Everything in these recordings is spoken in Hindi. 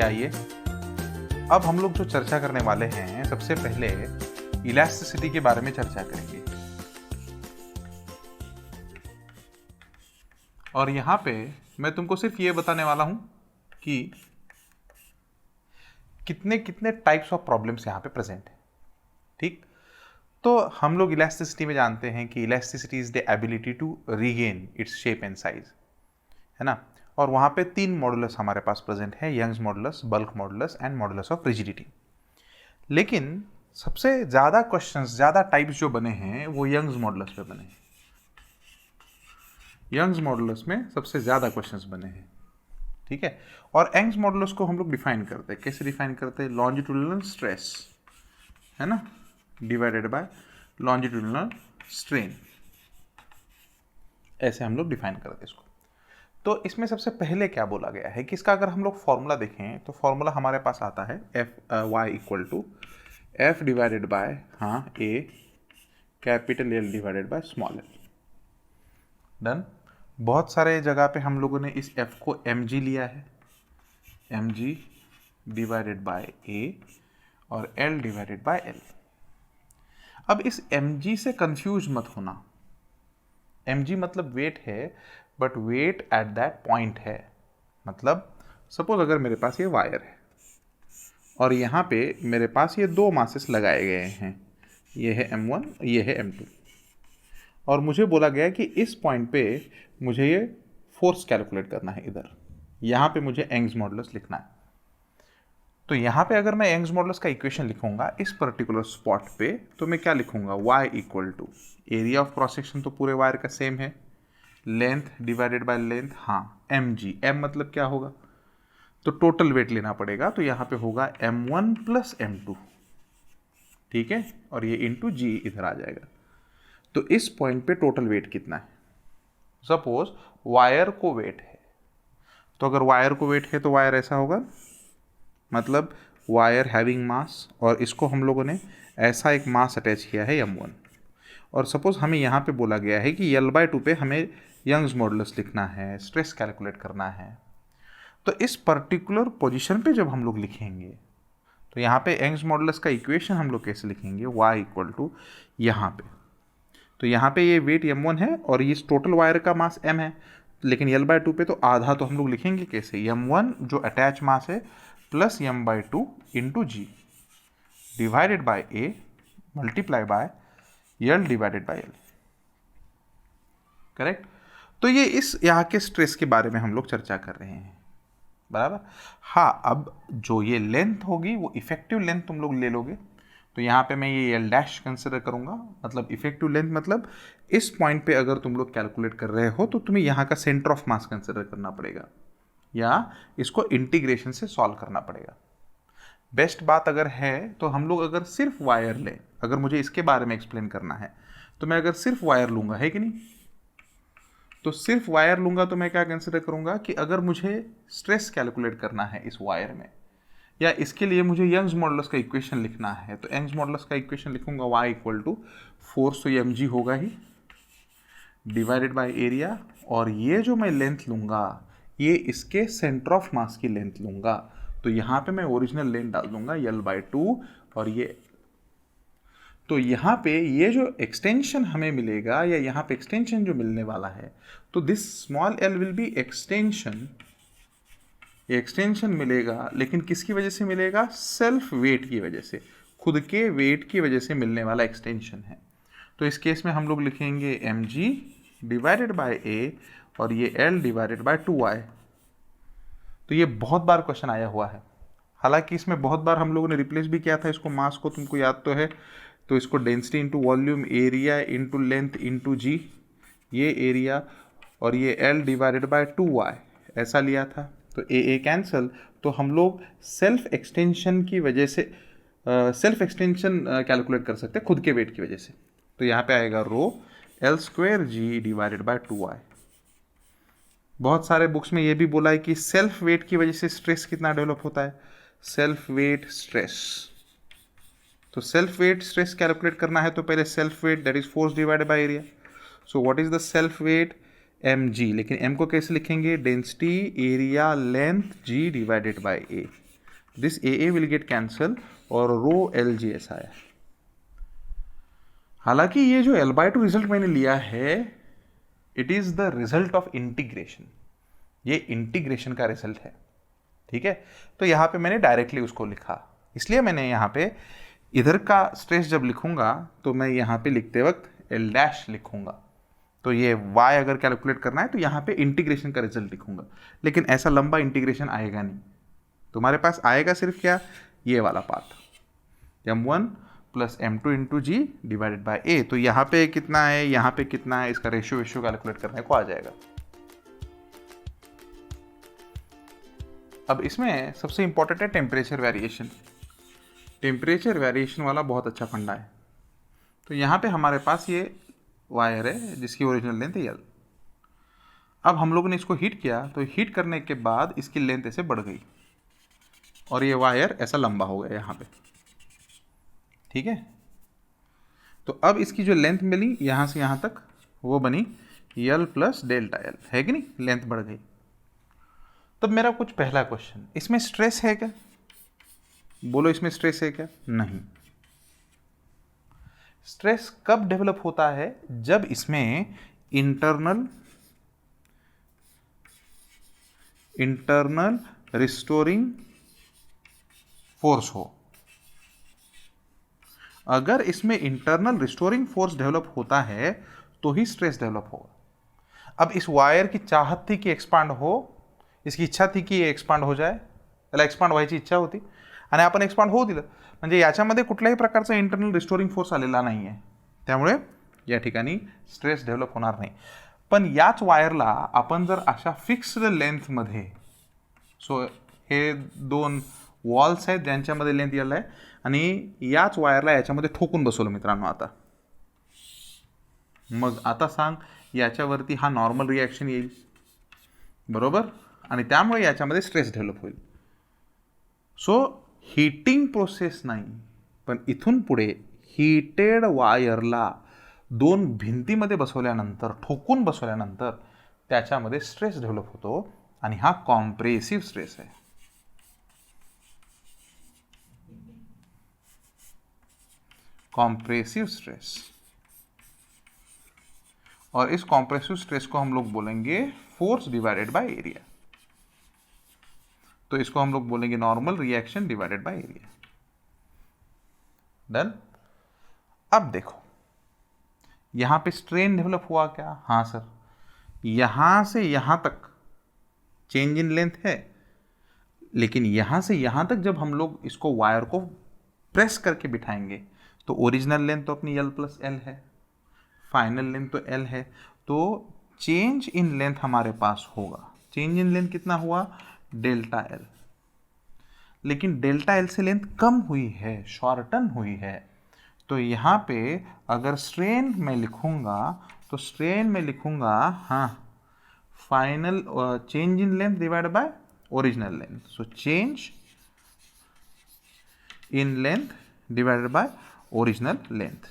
चलिए आइए, अब हम लोग जो चर्चा करने वाले हैं, सबसे पहले इलास्टिसिटी के बारे में चर्चा करेंगे। और यहाँ पे मैं तुमको सिर्फ ये बताने वाला हूँ कि कितने कितने टाइप्स ऑफ प्रॉब्लम्स यहाँ पे प्रेजेंट है। ठीक, तो हम लोग इलास्टिसिटी में जानते हैं कि elasticity is the ability to regain its shape and size, है ना। और वहाँ पे 3 मॉडुलस हमारे पास प्रेजेंट है, Young's modulus, bulk modulus and modulus of rigidity. लेकिन सबसे ज़्यादा क्वेश्चंस, ज़्यादा टाइप्स जो बने हैं वो यंग्स मॉडुलस पे बने हैं। यंग्स मॉडुलस में सबसे ज़्यादा क्वेश्चंस बने हैं, ठीक है। और यंग्स मॉडुलस को हम लोग डिफाइन करते हैं, कैसे डिफाइन करते हैं? लॉन्जिट्यूडिनल स्ट्रेस, है ना, डिवाइडेड बाय लॉन्जिट्यूडिनल स्ट्रेन, ऐसे हम लोग डिफाइन करते हैं इसको। तो इसमें सबसे पहले क्या बोला गया है कि इसका अगर हम लोग फॉर्मूला देखें तो फॉर्मूला हमारे पास आता है y equal to F divided by A capital L divided by small L. Done. बहुत सारे जगह पे हम लोगों ने इस f को mg लिया है, mg डिवाइडेड बाय a और l डिवाइडेड बाय l। अब इस mg से कंफ्यूज मत होना, mg मतलब वेट है, but weight at that point है। मतलब सपोज अगर मेरे पास ये वायर है और यहाँ पे मेरे पास ये 2 मासेस लगाए गए हैं, ये है m1, ये है m2, और मुझे बोला गया कि इस पॉइंट पे मुझे ये फोर्स कैलकुलेट करना है। इधर यहाँ पे मुझे यंग्स मॉडुलस लिखना है। तो यहाँ पे अगर मैं यंग्स मॉडुलस का इक्वेशन लिखूंगा इस पर्टिकुलर स्पॉट पे, तो मैं क्या लिखूंगा? y equal to area of cross section तो पूरे वायर का सेम है, लेंथ डिवाइडेड बाय लेंथ, हाँ mg, m मतलब क्या होगा? तो टोटल वेट लेना पड़ेगा, तो यहाँ पे होगा m1 प्लस m2, ठीक है, और ये इंटू g इधर आ जाएगा। तो इस पॉइंट पे टोटल वेट कितना है? सपोज वायर को वेट है, तो अगर वायर को वेट है तो वायर ऐसा होगा, मतलब वायर हैविंग मास, और इसको हम लोगों ने ऐसा एक मास अटैच किया है m1। और सपोज हमें यहाँ पे बोला गया है कि L/2 पे हमें यंग्स मॉडुलस लिखना है, स्ट्रेस कैलकुलेट करना है। तो इस पर्टिकुलर पोजीशन पे जब हम लोग लिखेंगे तो यहाँ पे यंग्स मॉडुलस का इक्वेशन हम लोग कैसे लिखेंगे? y इक्वल टू यहाँ पे, तो यहाँ पे ये वेट m1 है और ये टोटल वायर का मास m है, लेकिन L/2 पे तो आधा, तो हम लोग लिखेंगे कैसे? m1 जो अटैच मास है plus m/2 into g divided by a multiply by L divided by L, correct. तो ये इस यहाँ के स्ट्रेस के बारे में हम लोग चर्चा कर रहे हैं, बराबर। हाँ, अब जो ये लेंथ होगी वो इफेक्टिव लेंथ तुम लोग ले लोगे, तो यहाँ पे मैं ये L डैश कंसिडर करूँगा। मतलब इफेक्टिव लेंथ मतलब इस पॉइंट पे अगर तुम लोग कैलकुलेट कर रहे हो तो तुम्हें यहाँ का सेंटर ऑफ मास कंसिडर करना पड़ेगा, या इसको इंटीग्रेशन से सॉल्व करना पड़ेगा। बेस्ट बात अगर है तो हम लोग अगर सिर्फ वायर लें, अगर मुझे इसके बारे में एक्सप्लेन करना है तो मैं अगर सिर्फ वायर लूँगा, है कि नहीं, तो सिर्फ वायर लूँगा तो मैं क्या कंसिडर करूँगा कि अगर मुझे स्ट्रेस कैलकुलेट करना है इस वायर में, या इसके लिए मुझे यंग्स मॉडुलस का इक्वेशन लिखना है, तो यंग्स मॉडुलस का इक्वेशन लिखूंगा y इक्वल टू फोर्स, तो ये mg होगा ही, डिवाइडेड बाय एरिया, और ये जो मैं लेंथ लूँगा ये इसके सेंटर ऑफ मास की लेंथ लूँगा, तो यहाँ पे मैं ओरिजिनल लेंथ डाल दूंगा L/2, और ये, तो यहाँ पे ये जो एक्सटेंशन हमें मिलेगा, या यहाँ पे एक्सटेंशन जो मिलने वाला है, तो this small l will be extension. ये एक्सटेंशन मिलेगा, लेकिन किसकी वजह से मिलेगा? सेल्फ वेट की वजह से, खुद के वेट की वजह से मिलने वाला एक्सटेंशन है। तो इस केस में हम लोग लिखेंगे mg डिवाइडेड बाय a और ये l डिवाइडेड बाय 2y। तो ये बहुत बार क्वेश्चन आया हुआ है, हालांकि इसमें बहुत बार हम लोगों ने रिप्लेस भी किया था इसको, मास को, तुमको याद तो है। तो इसको density into volume, area into length into g, ये एरिया, और ये l डिवाइडेड बाय 2y ऐसा लिया था। तो ए कैंसिल, तो हम लोग सेल्फ एक्सटेंशन की वजह से सेल्फ एक्सटेंशन कैलकुलेट कर सकते हैं खुद के वेट की वजह से। तो यहाँ पे आएगा रो L² डिवाइडेड बाय 2y। बहुत सारे बुक्स में ये भी बोला है कि सेल्फ वेट की वजह से स्ट्रेस कितना डेवलप होता है, सेल्फ वेट स्ट्रेस। तो सेल्फ वेट स्ट्रेस कैलकुलेट करना है तो पहले self weight that is force divided by area. So what is the self weight? mg, लेकिन m को कैसे लिखेंगे? Density area length g divided by a। This A will get cancel और रो एल जी ऐसा है। हालांकि ये जो L/2 रिजल्ट मैंने लिया है, it is the result of integration, ये इंटीग्रेशन का रिजल्ट है, ठीक है। तो यहाँ पे मैंने डायरेक्टली उसको लिखा, इसलिए मैंने यहाँ पे इधर का स्ट्रेस जब लिखूंगा तो मैं यहाँ पे लिखते वक्त L' लिखूंगा। तो ये y अगर कैलकुलेट करना है तो यहाँ पे इंटीग्रेशन का रिजल्ट लिखूंगा, लेकिन ऐसा लंबा इंटीग्रेशन आएगा नहीं, तुम्हारे पास आएगा सिर्फ क्या, ये वाला part, m1 plus m2 into g divided by A. तो यहाँ पे कितना है, यहाँ पे कितना है, इसका रेशियो कैलकुलेट करने को आ जाएगा। अब इसमें सबसे इंपॉर्टेंट है टेम्परेचर वेरिएशन। टेम्परेचर वेरिएशन वाला बहुत अच्छा फंडा है। तो यहाँ पे हमारे पास ये वायर है जिसकी ओरिजिनल लेंथ है L। अब हम लोगों ने इसको हीट किया, तो हीट करने के बाद इसकी लेंथ ऐसे बढ़ गई और ये वायर ऐसा लंबा हो गया यहाँ पे, ठीक है। तो अब इसकी जो लेंथ मिली यहाँ से यहाँ तक वो बनी L प्लस डेल्टा L, है कि नहीं, लेंथ बढ़ गई। तब मेरा कुछ पहला क्वेश्चन, इसमें स्ट्रेस है क्या, बोलो इसमें स्ट्रेस है क्या, नहीं। स्ट्रेस कब डेवलप होता है, जब इसमें इंटरनल रिस्टोरिंग फोर्स हो। अगर इसमें इंटरनल रिस्टोरिंग फोर्स डेवलप होता है तो ही स्ट्रेस डेवलप होगा। अब इस वायर की चाहत थी कि एक्सपांड हो, इसकी इच्छा थी की एक्सपांड हो जाए, त्याला एक्सपांड व्हायची इच्छा होती आणि आपण एक्सपांड होऊ दिलं, म्हणजे याच्यामध्ये कुठल्याही प्रकारचा इंटरनल रिस्टोरिंग फोर्स आलेला नाही आहे, त्यामुळे या ठिकाणी स्ट्रेस डेव्हलप होणार नाही। पण याच वायरला आपण जर अशा फिक्स्ड लेंथमध्ये, सो हे दोन वॉल्स आहेत ज्यांच्यामध्ये लेंथ L आहे आणि याच वायरला याच्यामध्ये ठोकून बसवलं मित्रांनो, आता मग आता सांग याच्यावरती हा नॉर्मल रिॲक्शन येईल, बरोबर, आणि त्यामुळे याच्यामध्ये स्ट्रेस डेव्हलप होईल। सो हीटिंग प्रोसेस नाही, पण इथून पुढे हीटेड वायरला दोन भिंतीमध्ये बसवल्यानंतर, ठोकून बसवल्यानंतर त्याच्यामध्ये स्ट्रेस डेव्हलप होतो आणि हा कॉम्प्रेसिव्ह स्ट्रेस आहे। कॉम्प्रेसिव स्ट्रेस, और इस कॉम्प्रेसिव स्ट्रेस को हम लोग बोलेंगे फोर्स डिवाइडेड बाय एरिया। तो इसको हम लोग बोलेंगे normal reaction divided by area. Done. अब देखो यहां पे स्ट्रेन डेवलप हुआ क्या, हाँ सर, यहां से यहां तक चेंज इन लेंथ है, लेकिन यहां से यहां तक जब हम लोग इसको वायर को प्रेस करके बिठाएंगे तो ओरिजिनल लेंथ तो अपनी L प्लस L है, फाइनल लेंथ तो L है, तो चेंज इन लेंथ हमारे पास होगा। चेंज इन लेंथ कितना हुआ, डेल्टा L, लेकिन डेल्टा L से लेंथ कम हुई है, शॉर्टन हुई है। तो यहाँ पे अगर स्ट्रेन में लिखूंगा तो स्ट्रेन में लिखूंगा, हाँ, final change in length divide bye original length. So change in length divided bye original length.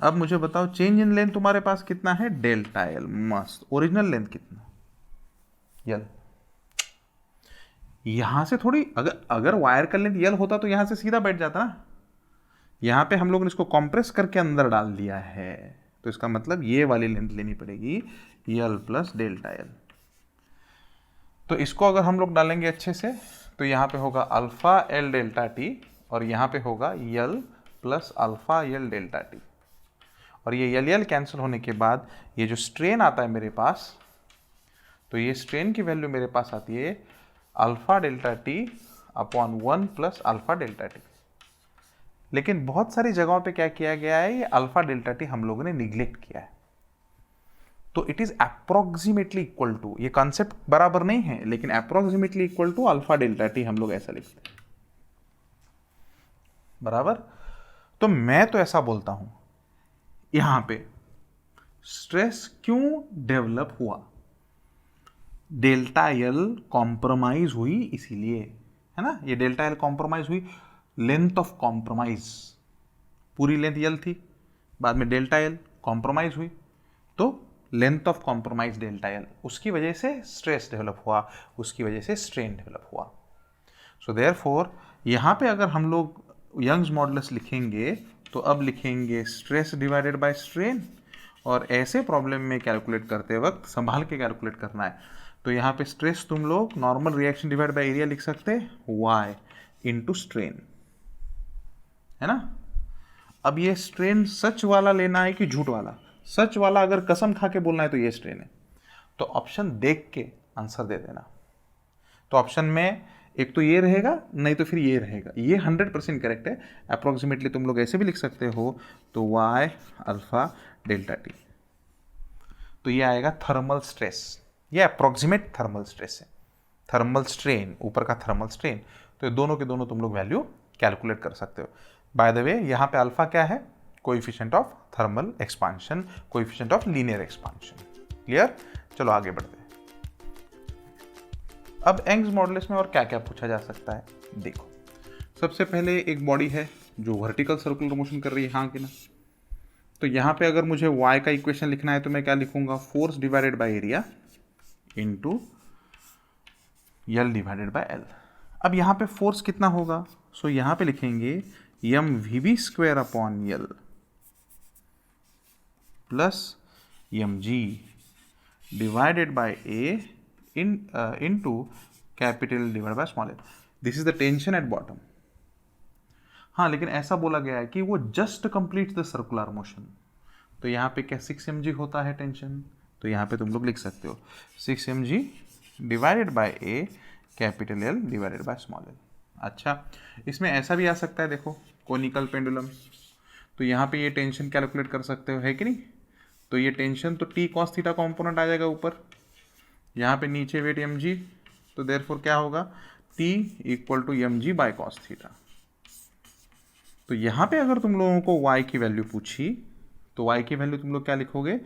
अब मुझे बताओ चेंज इन लेंथ तुम्हारे पास कितना है, डेल्टा L, मस्त। ओरिजिनल लेंथ कितना, L। यहां से थोड़ी, अगर वायर का लेंथ L होता तो यहां से सीधा बैठ जाता ना, यहां पे हम लोगों ने इसको कंप्रेस करके अंदर डाल दिया है, तो इसका मतलब ये वाली लेंथ लेनी पड़ेगी L प्लस डेल्टा L। तो इसको अगर हम लोग डालेंगे अच्छे से तो यहाँ पे होगा अल्फा L डेल्टा T और यहाँ पे होगा L plus alpha L delta T, और ये L कैंसिल होने के बाद ये जो स्ट्रेन आता है मेरे पास, तो ये स्ट्रेन की वैल्यू मेरे पास आती है alpha delta T upon 1 plus alpha delta T। लेकिन बहुत सारी जगहों पे क्या किया गया है, ये अल्फा डेल्टा T हम लोगों ने निग्लेक्ट किया है। तो it is approximately equal to, ये कॉन्सेप्ट बराबर नहीं है लेकिन approximately equal to alpha delta T हम लोग ऐसा लिखते हैं, बराबर। तो मैं तो ऐसा बोलता हूं यहां पे स्ट्रेस क्यों डेवलप हुआ, डेल्टा L कॉम्प्रोमाइज हुई इसीलिए, है ना, ये डेल्टा L कॉम्प्रोमाइज हुई, लेंथ ऑफ कॉम्प्रोमाइज, पूरी लेंथ L थी, बाद में डेल्टा L कॉम्प्रोमाइज हुई, तो length of compromise delta L, उसकी वजह से स्ट्रेस डेवलप हुआ, उसकी वजह से स्ट्रेन डेवलप हुआ। सो देयरफॉर यहाँ पे अगर हम लोग यंग्स मॉडुलस लिखेंगे तो अब लिखेंगे स्ट्रेस डिवाइडेड बाय स्ट्रेन, और ऐसे प्रॉब्लम में कैलकुलेट करते वक्त संभाल के कैलकुलेट करना है। तो यहाँ पे स्ट्रेस तुम लोग normal reaction divide by area लिख सकते हैं, y इंटू स्ट्रेन, है ना। अब ये स्ट्रेन सच वाला लेना है कि झूठ वाला? सच वाला अगर कसम खा के बोलना है तो ये स्ट्रेन है, तो ऑप्शन देख के आंसर दे देना। तो ऑप्शन में एक तो ये रहेगा, नहीं तो फिर ये रहेगा। ये 100% करेक्ट है। अप्रोक्सीमेटली तुम लोग ऐसे भी लिख सकते हो, तो y अल्फा डेल्टा टी, तो ये आएगा थर्मल स्ट्रेस। ये अप्रोक्सीमेट थर्मल स्ट्रेस है, थर्मल स्ट्रेन ऊपर का थर्मल स्ट्रेन। तो ये दोनों के दोनों तुम लोग वैल्यू कैलकुलेट कर सकते हो। बाय द वे यहाँ पे अल्फा क्या है? Coefficient of thermal expansion, coefficient of linear expansion. Clear? चलो आगे बढ़ते हैं। अब यंग्स मॉडुलस में और क्या क्या पूछा जा सकता है, देखो। सबसे पहले एक बॉडी है जो वर्टिकल सर्कुलर मोशन कर रही है, हाँ कि ना। तो यहाँ पे अगर मुझे y का इक्वेशन लिखना है तो मैं क्या लिखूंगा? Force divided by area into L divided by L. अब यहाँ पे फोर्स कितना होगा? सो यहाँ पे लिखेंगे M V B square upon L plus M G divided by A into capital divide by small L. This is the tension at bottom. हाँ, लेकिन ऐसा बोला गया है कि वो just complete the circular motion. तो यहाँ पे क्या 6 mg होता है टेंशन, तो यहाँ पे तुम लोग लिख सकते हो 6 mg divided by A capital L divided by small L. अच्छा, इसमें ऐसा भी आ सकता है, देखो कोनिकल पेंडुलम। तो यहाँ पे ये टेंशन कैलकुलेट कर सकते हो, है कि नहीं। तो ये टेंशन तो टी कॉस थीटा कॉम्पोनेंट आ जाएगा ऊपर, यहाँ पे नीचे वेट एम जी, तो देयरफॉर क्या होगा? T equal to M G by cos theta. तो यहाँ पे अगर तुम लोगों को y की वैल्यू पूछी तो y की वैल्यू तुम लोग क्या लिखोगे?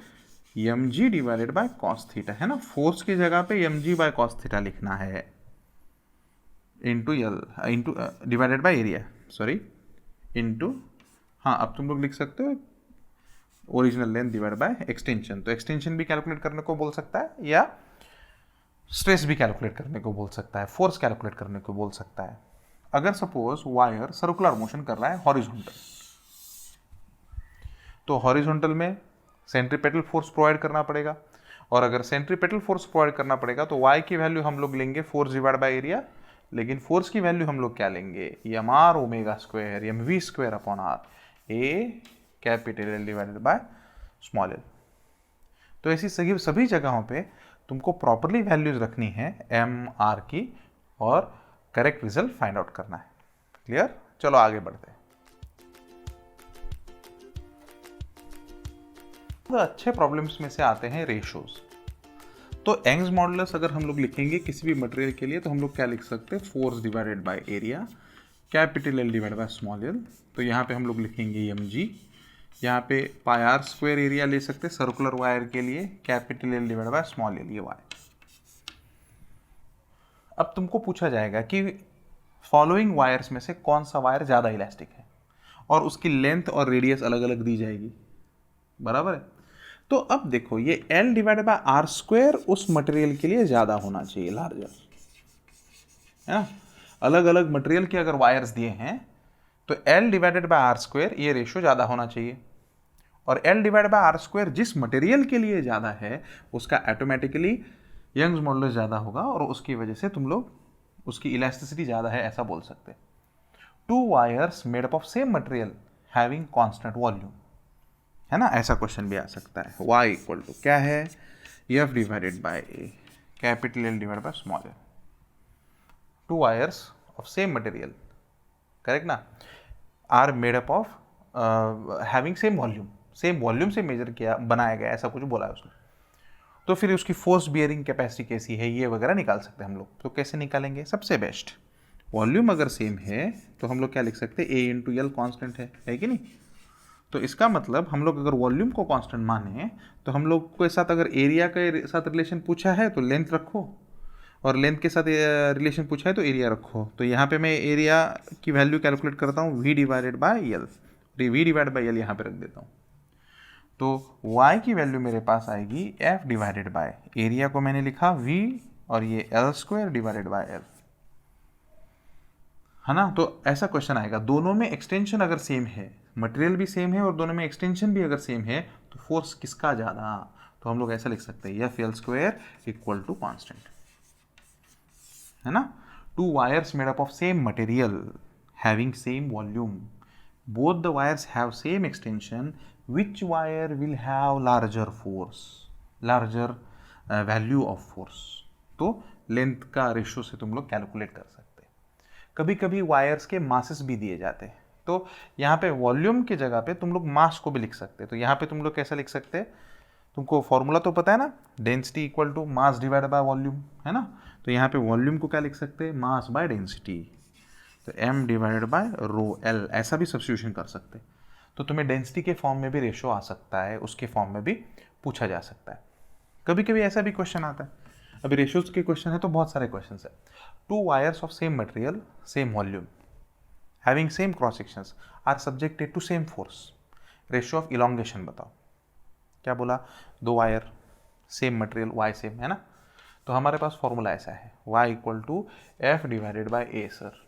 M G divided by cos theta, है ना। फोर्स की जगह पे M G by cos theta लिखना है, into L into divided by area, sorry into, हाँ अब तुम लोग लिख सकते हो original length divide by extension. तो एक्सटेंशन भी कैलकुलेट करने को बोल सकता है, या स्ट्रेस भी कैलकुलेट करने को बोल सकता है, फोर्स कैलकुलेट करने को बोल सकता है। अगर सपोज वायर सर्कुलर मोशन कर रहा है हॉरिजॉन्टल, तो हॉरिजॉन्टल में सेंट्रीपेटल फोर्स प्रोवाइड करना पड़ेगा, और अगर सेंट्रीपेटल फोर्स प्रोवाइड करना पड़ेगा तो y की वैल्यू हम लोग लेंगे फोर्स डिवाइड बाय एरिया, लेकिन फोर्स की वैल्यू हम लोग क्या लेंगे? M R omega square M V square upon R A capital L divided by small L. तो ऐसी सभी जगहों पे तुमको प्रॉपरली वैल्यूज रखनी है एम आर की, और करेक्ट रिजल्ट फाइंड आउट करना है। क्लियर? चलो आगे बढ़ते हैं। तो अच्छे प्रॉब्लम्स में से आते हैं रेशोज। तो यंग्स मॉडुलस अगर हम लोग लिखेंगे किसी भी मटेरियल के लिए तो हम लोग क्या लिख सकते हैं? Force divided by area capital L divided by small L. तो यहाँ पे हम लोग लिखेंगे एम जी, यहाँ पे पाई आर स्क्वायर एरिया ले सकते हैं सर्कुलर वायर के लिए, capital L divide by small L, ये वाई। अब तुमको पूछा जाएगा कि फॉलोइंग वायर्स में से कौन सा वायर ज़्यादा इलास्टिक है, और उसकी लेंथ और रेडियस अलग अलग दी जाएगी, बराबर है। तो अब देखो ये L divided by R square उस मटेरियल के लिए ज़्यादा होना चाहिए, लार्जर, है ना। अलग अलग मटेरियल के अगर वायर्स दिए हैं तो L divided by R square ये रेशो ज़्यादा होना चाहिए, और L divided by R square जिस मटेरियल के लिए ज़्यादा है उसका ऑटोमेटिकली यंग्स मॉडुलस ज़्यादा होगा, और उसकी वजह से तुम लोग उसकी इलास्टिसिटी ज़्यादा है ऐसा बोल सकते हैं। To wires made up of same material having constant volume, है ना, ऐसा क्वेश्चन भी आ सकता है। y इक्वल टू क्या है? F divided by A capital L divided by small L. Two wires of same material, correct ना, are made up of having same volume, same volume से मेजर किया बनाया गया, ऐसा कुछ बोला है उसने। तो फिर उसकी फोर्स बियरिंग कैपेसिटी कैसी है ये वगैरह निकाल सकते हैं हम लोग। तो कैसे निकालेंगे? सबसे बेस्ट, वॉल्यूम अगर सेम है तो हम लोग क्या लिख सकते हैं? ए इंटू एल कॉन्स्टेंट है कि नहीं। तो इसका मतलब हम लोग अगर वॉल्यूम को कांस्टेंट माने तो हम लोग के साथ अगर एरिया के साथ रिलेशन पूछा है तो लेंथ रखो, और लेंथ के साथ रिलेशन पूछा है तो एरिया रखो। तो यहाँ पे मैं एरिया की वैल्यू कैलकुलेट करता हूँ v divided by L, v divide by L यहाँ पे रख देता हूँ। तो y की वैल्यू मेरे पास आएगी f डिवाइडेड बाय एरिया को मैंने लिखा v, और ये l square divided by L. है ना। तो ऐसा क्वेश्चन आएगा, दोनों में एक्सटेंशन अगर सेम है, मटेरियल भी सेम है और दोनों में एक्सटेंशन भी अगर सेम है, तो फोर्स किसका ज़्यादा। तो हम लोग ऐसा लिख सकते हैं F L square equal to constant, है ना। Two wires made up of same material having same volume, both the wires have same extension, which wire will have larger force, larger value of force। तो लेंथ का रेशो से तुम लोग कैलकुलेट कर सकते हैं। कभी कभी वायर्स के मासेस भी दिए जाते हैं, तो यहाँ पे वॉल्यूम की जगह पे तुम लोग मास को भी लिख सकते हैं। तो यहाँ पे तुम लोग कैसा लिख सकते हैं, तुमको फॉर्मूला तो पता है ना, density equal to mass divide by volume, है ना। तो यहाँ पे वॉल्यूम को क्या लिख सकते हैं, मास बाय डेंसिटी, तो m divided bye rho L, ऐसा भी सब्स्टिट्यूशन कर सकते हैं। तो तुम्हें डेंसिटी के फॉर्म में भी रेशो आ सकता है, उसके फॉर्म में भी पूछा जा सकता है। कभी कभी ऐसा भी क्वेश्चन आता है, अभी रेशोज के क्वेश्चन है तो बहुत सारे क्वेश्चन है। Two wires of same material same volume having same cross sections are subjected to same force, ratio of elongation बताओ। क्या बोला, दो wire same material y same, है ना। तो हमारे पास फॉर्मूला ऐसा है, y equal to F divided by A sir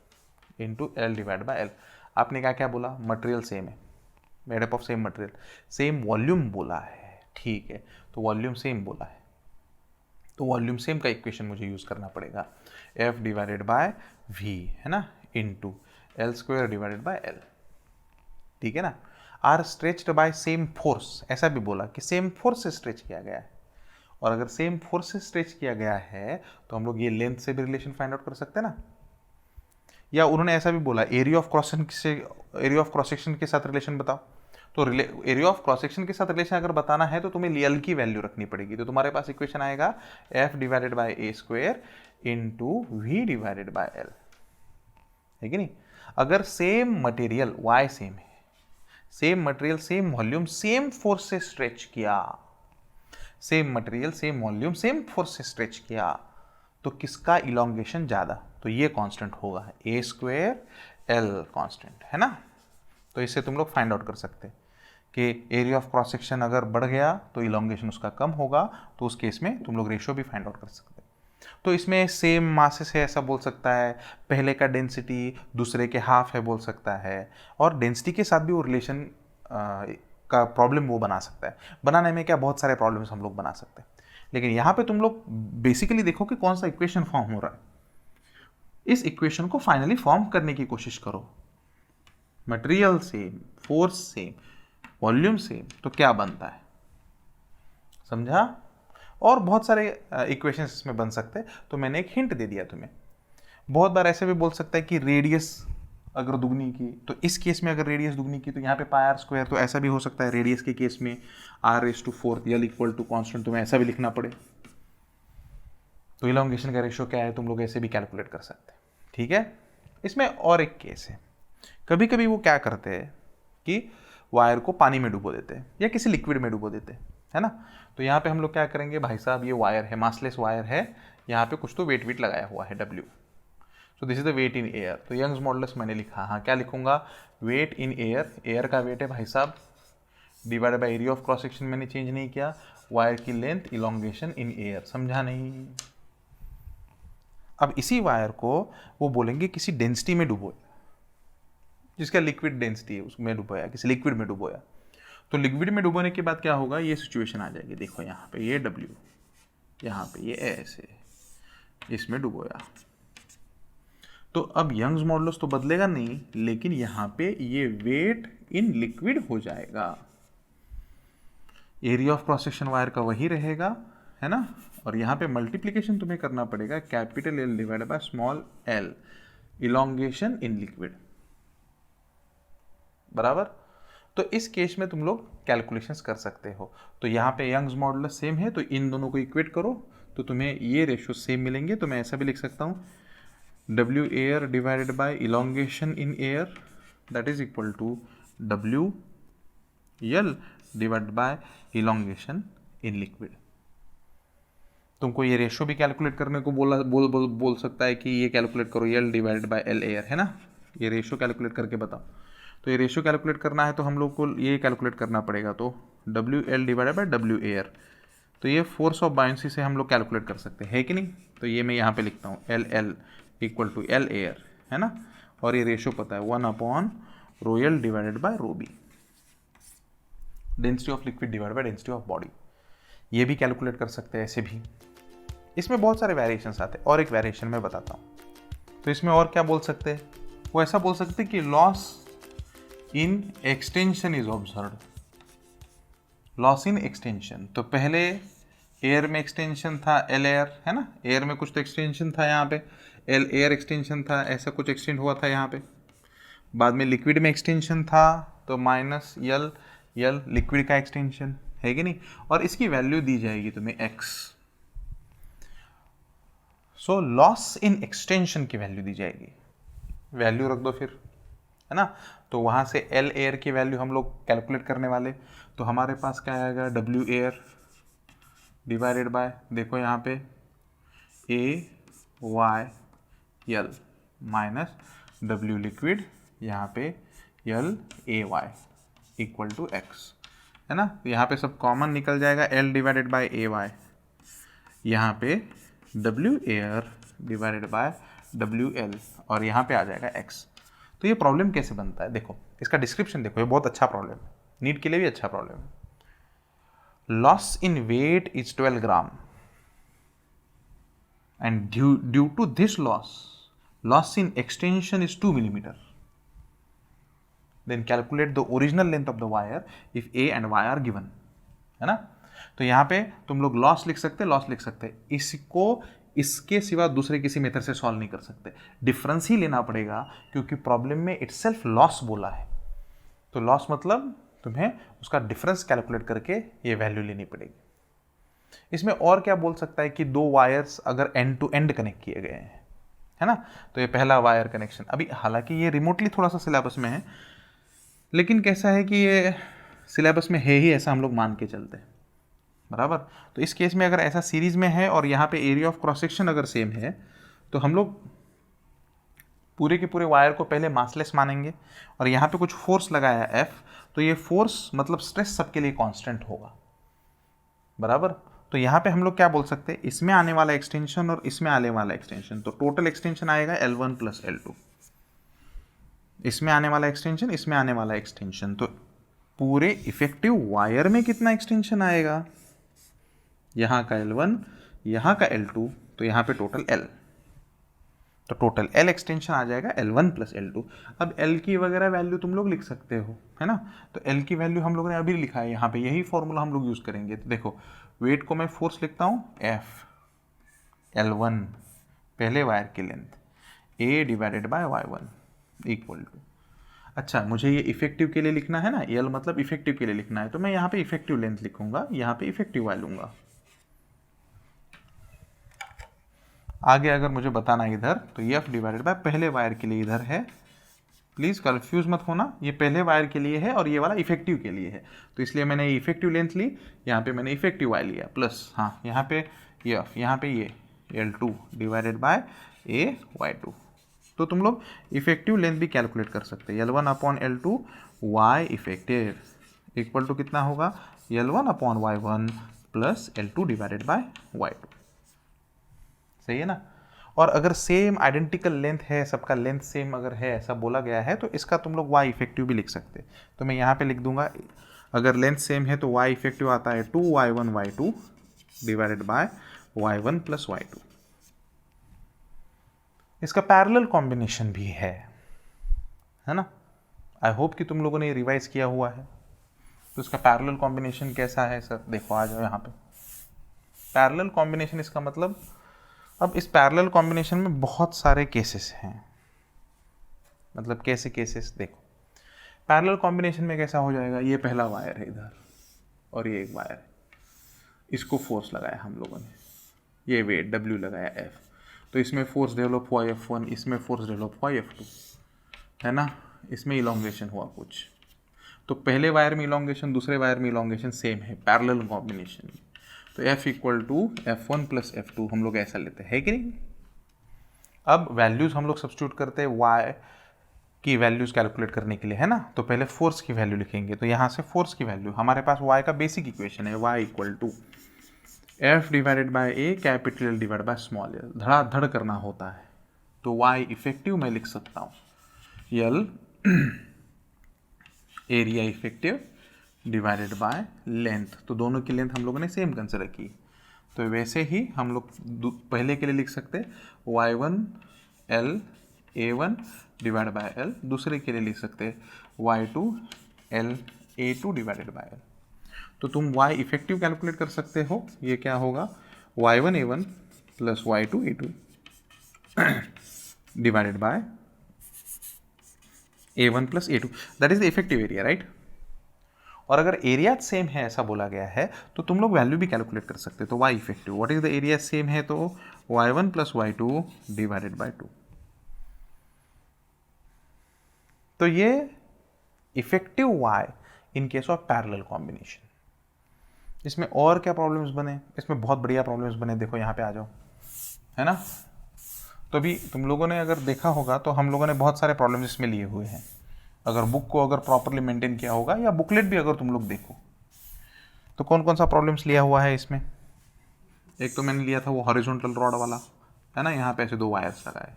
into L divide by L. आपने क्या क्या बोला, मटेरियल सेम है, made up of same material, same volume बोला है, ठीक है। तो वॉल्यूम सेम बोला है, तो वॉल्यूम सेम का इक्वेशन मुझे यूज़ करना पड़ेगा, एफ डिवाइडेड बाय वी, है ना, into L square divided by L, ठीक है ना। Are stretched by same force, ऐसा भी बोला कि सेम फोर्स से स्ट्रेच किया गया है, और अगर सेम फोर्स से स्ट्रेच किया गया है तो हम लोग ये लेंथ से भी रिलेशन फाइंड आउट कर सकते हैं ना। या उन्होंने ऐसा भी बोला एरिया ऑफ क्रॉस सेक्शन के साथ रिलेशन बताओ। तो एरिया ऑफ क्रॉस सेक्शन के साथ रिलेशन अगर बताना है तो तुम्हें यल की वैल्यू रखनी पड़ेगी। तो तुम्हारे पास इक्वेशन आएगा F divided by A square into V divided by L, है कि नहीं। अगर सेम मटेरियल वाई सेम है, same material same volume same force से स्ट्रेच किया, same material same volume same force से स्ट्रेच किया, तो किसका इलोंगेशन ज़्यादा, तो ये कांस्टेंट होगा ए स्क्वायर एल कांस्टेंट, है ना। तो इससे तुम लोग फाइंड आउट कर सकते हैं कि एरिया ऑफ क्रॉस सेक्शन अगर बढ़ गया तो इलोंगेशन उसका कम होगा, तो उस केस में तुम लोग रेशियो भी फाइंड आउट कर सकते हैं। तो इसमें सेम मासेस है ऐसा बोल सकता है, पहले का डेंसिटी दूसरे के हाफ है बोल सकता है, और डेंसिटी के साथ भी वो रिलेशन का प्रॉब्लम वो बना सकता है। बनाने में क्या बहुत सारे प्रॉब्लम्स हम लोग बना सकते हैं, लेकिन यहाँ पे तुम लोग बेसिकली देखो कि कौन सा इक्वेशन फॉर्म हो रहा है, इस इक्वेशन को फाइनली फॉर्म करने की कोशिश करो। Material same, force same, volume same, तो क्या बनता है, समझा। और बहुत सारे इक्वेशंस इसमें बन सकते हैं, तो मैंने एक हिंट दे दिया तुम्हें। बहुत बार ऐसे भी बोल सकता है कि रेडियस अगर दुगनी की, तो इस केस में अगर रेडियस दुगनी की तो यहाँ पे पाई आर स्क्वायर, तो ऐसा भी हो सकता है रेडियस के केस में r⁴ L equal to constant, तुम्हें ऐसा भी लिखना पड़े। तो इलोंगेशन का रेशियो क्या है तुम लोग ऐसे भी कैलकुलेट कर सकते हैं, ठीक है। इसमें और एक केस है, कभी कभी वो क्या करते हैं कि वायर को पानी में डुबो देते हैं या किसी लिक्विड में डुबो देते हैं, है ना। तो यहाँ पे हम लोग क्या करेंगे, भाई साहब ये वायर है, मासलेस वायर है, यहाँ पे कुछ तो वेट लगाया हुआ है W, so this is the weight in air. तो यंग्स मॉडुलस मैंने लिखा, हाँ क्या लिखूंगा, वेट इन एयर, एयर का वेट है भाई साहब, divided by area of cross section मैंने चेंज नहीं किया, वायर की लेंथ इलोंगेशन इन एयर, समझा नहीं। अब इसी वायर को वो बोलेंगे किसी डेंसिटी में डुबोया, जिसका लिक्विड डेंसिटी है उसमें डुबोया, किसी लिक्विड में डुबोया। तो लिक्विड में डुबोने के बाद क्या होगा, ये सिचुएशन आ जाएगी, देखो यहाँ पे ये W, यहाँ पे ये ऐसे इसमें डुबोया। तो अब यंग्स मॉडुलस तो बदलेगा नहीं, लेकिन यहाँ पे ये वेट इन लिक्विड हो जाएगा, area of cross section wire का वही रहेगा, है ना। और यहाँ पे मल्टीप्लिकेशन तुम्हें करना पड़ेगा capital L divide by small l, elongation in liquid, बराबर। तो इस केस में तुम लोग कैलकुलेशंस कर सकते हो। तो यहाँ पे यंग्स मॉडुलस सेम है, तो इन दोनों को इक्वेट करो तो तुम्हें ये रेशियो सेम मिलेंगे। तो मैं ऐसा भी लिख सकता हूँ W air divided by elongation in air, that is equal to W L divided by elongation in liquid। तुमको ये रेशियो भी कैलकुलेट करने को बोल सकता है कि ये कैलकुलेट करो L divided by L air, है ना। ये रेशियो कैलकुलेट करके बताओ। तो ये रेशियो कैलकुलेट करना है तो हम लोग को ये कैलकुलेट करना पड़ेगा, तो W L divided bye W air, तो ये फोर्स ऑफ बायंसी से हम लोग कैलकुलेट कर सकते हैं, है कि नहीं। तो ये मैं यहाँ पे लिखता हूँ L L equal to L air, है ना। और ये रेशो पता है 1/ρl divided by ρb, density of liquid divide by density of body. ये भी कैलकुलेट कर सकते हैं ऐसे भी। इसमें बहुत सारे वेरिएशंस आते हैं, और एक वेरिएशन मैं बताता हूँ। तो इसमें और क्या बोल सकते हैं, वो ऐसा बोल सकते हैं कि loss in extension is observed. Loss in extension, तो पहले एयर में एक्सटेंशन था एल एयर, है ना, एयर में कुछ तो एक्सटेंशन था यहाँ पे, एल एयर एक्सटेंशन था, ऐसा कुछ एक्सटेंड हुआ था यहाँ पे। बाद में लिक्विड में एक्सटेंशन था तो माइनस यल, यल लिक्विड का एक्सटेंशन है कि नहीं, और इसकी वैल्यू दी जाएगी तुम्हें x. So loss in extension की वैल्यू दी जाएगी, वैल्यू रख दो फिर, है ना। तो वहाँ से एल एयर की वैल्यू हम लोग कैलकुलेट करने वाले, तो हमारे पास क्या आएगा, डब्ल्यू एयर डिवाइडेड बाय, देखो यहाँ पे A Y L minus W liquid, यहाँ पे L A Y equal to X, है ना। यहाँ पे सब कॉमन निकल जाएगा, L divided by A Y, यहाँ पे W air divided by W L, और यहाँ पे आ जाएगा एक्स। तो ये प्रॉब्लम कैसे बनता है, देखो इसका डिस्क्रिप्शन देखो, ये बहुत अच्छा प्रॉब्लम है, नीट के लिए भी अच्छा प्रॉब्लम है। Loss in weight is 12 gram and due to this loss in extension is 2 millimeter. Then calculate the original length of the wire if A and Y are given, है ना। तो यहाँ पे तुम लोग लॉस लिख सकते, लॉस लिख सकते, इसको इसके सिवा दूसरे किसी मेथड से सॉल्व नहीं कर सकते, डिफरेंस ही लेना पड़ेगा, क्योंकि प्रॉब्लम में इटसेल्फ लॉस बोला है। तो लॉस मतलब तुम्हें उसका डिफरेंस कैलकुलेट करके ये वैल्यू लेनी पड़ेगी। इसमें और क्या बोल सकता है कि दो वायर्स अगर एंड टू एंड कनेक्ट किए गए हैं, है ना, तो ये पहला वायर कनेक्शन, अभी हालांकि ये रिमोटली थोड़ा सा सिलेबस में है, लेकिन कैसा है कि ये सिलेबस में है ही ऐसा हम लोग मान के चलते हैं, बराबर। तो इस केस में अगर ऐसा सीरीज में है और यहाँ पे एरिया ऑफ क्रॉस सेक्शन अगर सेम है, तो हम लोग पूरे के पूरे वायर को पहले मासलेस मानेंगे, और यहाँ पे कुछ फोर्स लगाया है एफ, तो ये फोर्स मतलब स्ट्रेस सबके लिए कांस्टेंट होगा, बराबर। तो यहाँ पे हम लोग क्या बोल सकते हैं, इसमें आने वाला एक्सटेंशन और इसमें आने वाला एक्सटेंशन, तो टोटल एक्सटेंशन आएगा L1 प्लस L2, इसमें आने वाला एक्सटेंशन, इसमें आने वाला एक्सटेंशन, तो पूरे इफेक्टिव वायर में कितना एक्सटेंशन आएगा, यहाँ का L1, यहाँ का L2, तो यहाँ पे टोटल L, तो टोटल L एक्सटेंशन आ जाएगा L1 प्लस L2। अब L की वगैरह वैल्यू तुम लोग लिख सकते हो, है ना। तो L की वैल्यू हम लोगों ने अभी लिखा है यहाँ पे, यही फॉर्मूला हम लोग यूज़ करेंगे। तो देखो वेट को मैं फोर्स लिखता हूँ F L1 पहले वायर की लेंथ, A divided by Y1 equal to, अच्छा मुझे ये इफेक्टिव के लिए लिखना है ना, L मतलब इफेक्टिव के लिए लिखना है, तो मैं यहाँ पे इफेक्टिव लेंथ लिखूंगा, यहाँ पे इफेक्टिव वाई लूंगा। आगे अगर मुझे बताना है इधर, तो F डिवाइडेड बाय पहले वायर के लिए इधर है, प्लीज़ कंफ्यूज मत होना, ये पहले वायर के लिए है और ये वाला इफेक्टिव के लिए है, तो इसलिए मैंने इफेक्टिव लेंथ ली, यहाँ पे मैंने इफेक्टिव वाई लिया, प्लस हाँ यहाँ पे F, यहाँ पे ये L2 डिवाइडेड बाय AY2। तो तुम लोग इफेक्टिव लेंथ भी कैलकुलेट कर सकते हैं, L1/L2 Y effective equal to कितना होगा, L1/Y1 plus L2 divided bye Y2, सही है ना। और अगर सेम आइडेंटिकल लेंथ है, सबका लेंथ सेम अगर है ऐसा बोला गया है, तो इसका तुम लोग वाई इफेक्टिव भी लिख सकते हैं। तो मैं यहाँ पे लिख दूंगा, अगर लेंथ सेम है तो वाई इफेक्टिव आता है 2y1y2 divided by y1 plus y2। इसका पैरेलल कॉम्बिनेशन भी है ना। आई होप कि तुम लोगों ने रिवाइज किया हुआ है। तो इसका पैरेलल कॉम्बिनेशन कैसा है सर, देखो आ जाओ यहाँ पे। पैरेलल कॉम्बिनेशन इसका मतलब, अब इस पैरेलल कॉम्बिनेशन में बहुत सारे केसेस हैं, मतलब कैसे केसेस, देखो पैरेलल कॉम्बिनेशन में कैसा हो जाएगा, ये पहला वायर है इधर और ये एक वायर है, इसको फोर्स लगाया हम लोगों ने, ये वेट W लगाया F, तो इसमें फोर्स डेवलप हुआ F1, इसमें फोर्स डेवलप हुआ F2, है ना। इसमें इलोंगेशन हुआ कुछ, तो पहले वायर में इलोंगेशन, दूसरे वायर में इलोंगेशन सेम है पैरेलल कॉम्बिनेशन में, तो F equal to F1 plus F2 हम लोग ऐसा लेते हैं कि नहीं। अब वैल्यूज हम लोग सब्स्टिट्यूट करते हैं Y की वैल्यूज कैलकुलेट करने के लिए, है ना। तो पहले फोर्स की वैल्यू लिखेंगे, तो यहाँ से फोर्स की वैल्यू, हमारे पास Y का बेसिक इक्वेशन है, Y equal to F divided by A capital L divide by small l, धड़ाधड़ करना होता है, तो Y इफेक्टिव मैं लिख सकता हूँ यल area effective divided by length. तो दोनों की लेंथ हम लोगों ने सेम कंसिडर की, तो वैसे ही हम लोग पहले के लिए लिख सकते y1 L A1 divide by L, दूसरे के लिए लिख सकते y2 L A2 divided by L। तो तुम y इफेक्टिव कैलकुलेट कर सकते हो, ये क्या होगा y1 A1 plus y2 A2 divided by A1 plus A2, that is the effective area, right. और अगर एरिया सेम है ऐसा बोला गया है तो तुम लोग वैल्यू भी कैलकुलेट कर सकते हो। तो y effective what is the area same है, तो y1 plus y2 divided by 2। तो ये effective y in case of parallel combination. इसमें और क्या प्रॉब्लम्स बने, इसमें बहुत बढ़िया प्रॉब्लम्स बने, देखो यहाँ पे आ जाओ, है ना। तो अभी तुम लोगों ने अगर देखा होगा तो हम लोगों ने बहुत सारे प्रॉब्लम्स इसमें लिए हुए हैं। अगर बुक को अगर प्रॉपरली मेंटेन किया होगा या बुकलेट भी अगर तुम लोग देखो तो कौन कौन सा प्रॉब्लम्स लिया हुआ है इसमें। एक तो मैंने लिया था वो हॉरिजॉन्टल रॉड वाला, है ना, यहाँ पे ऐसे 2 वायर्स लगाए,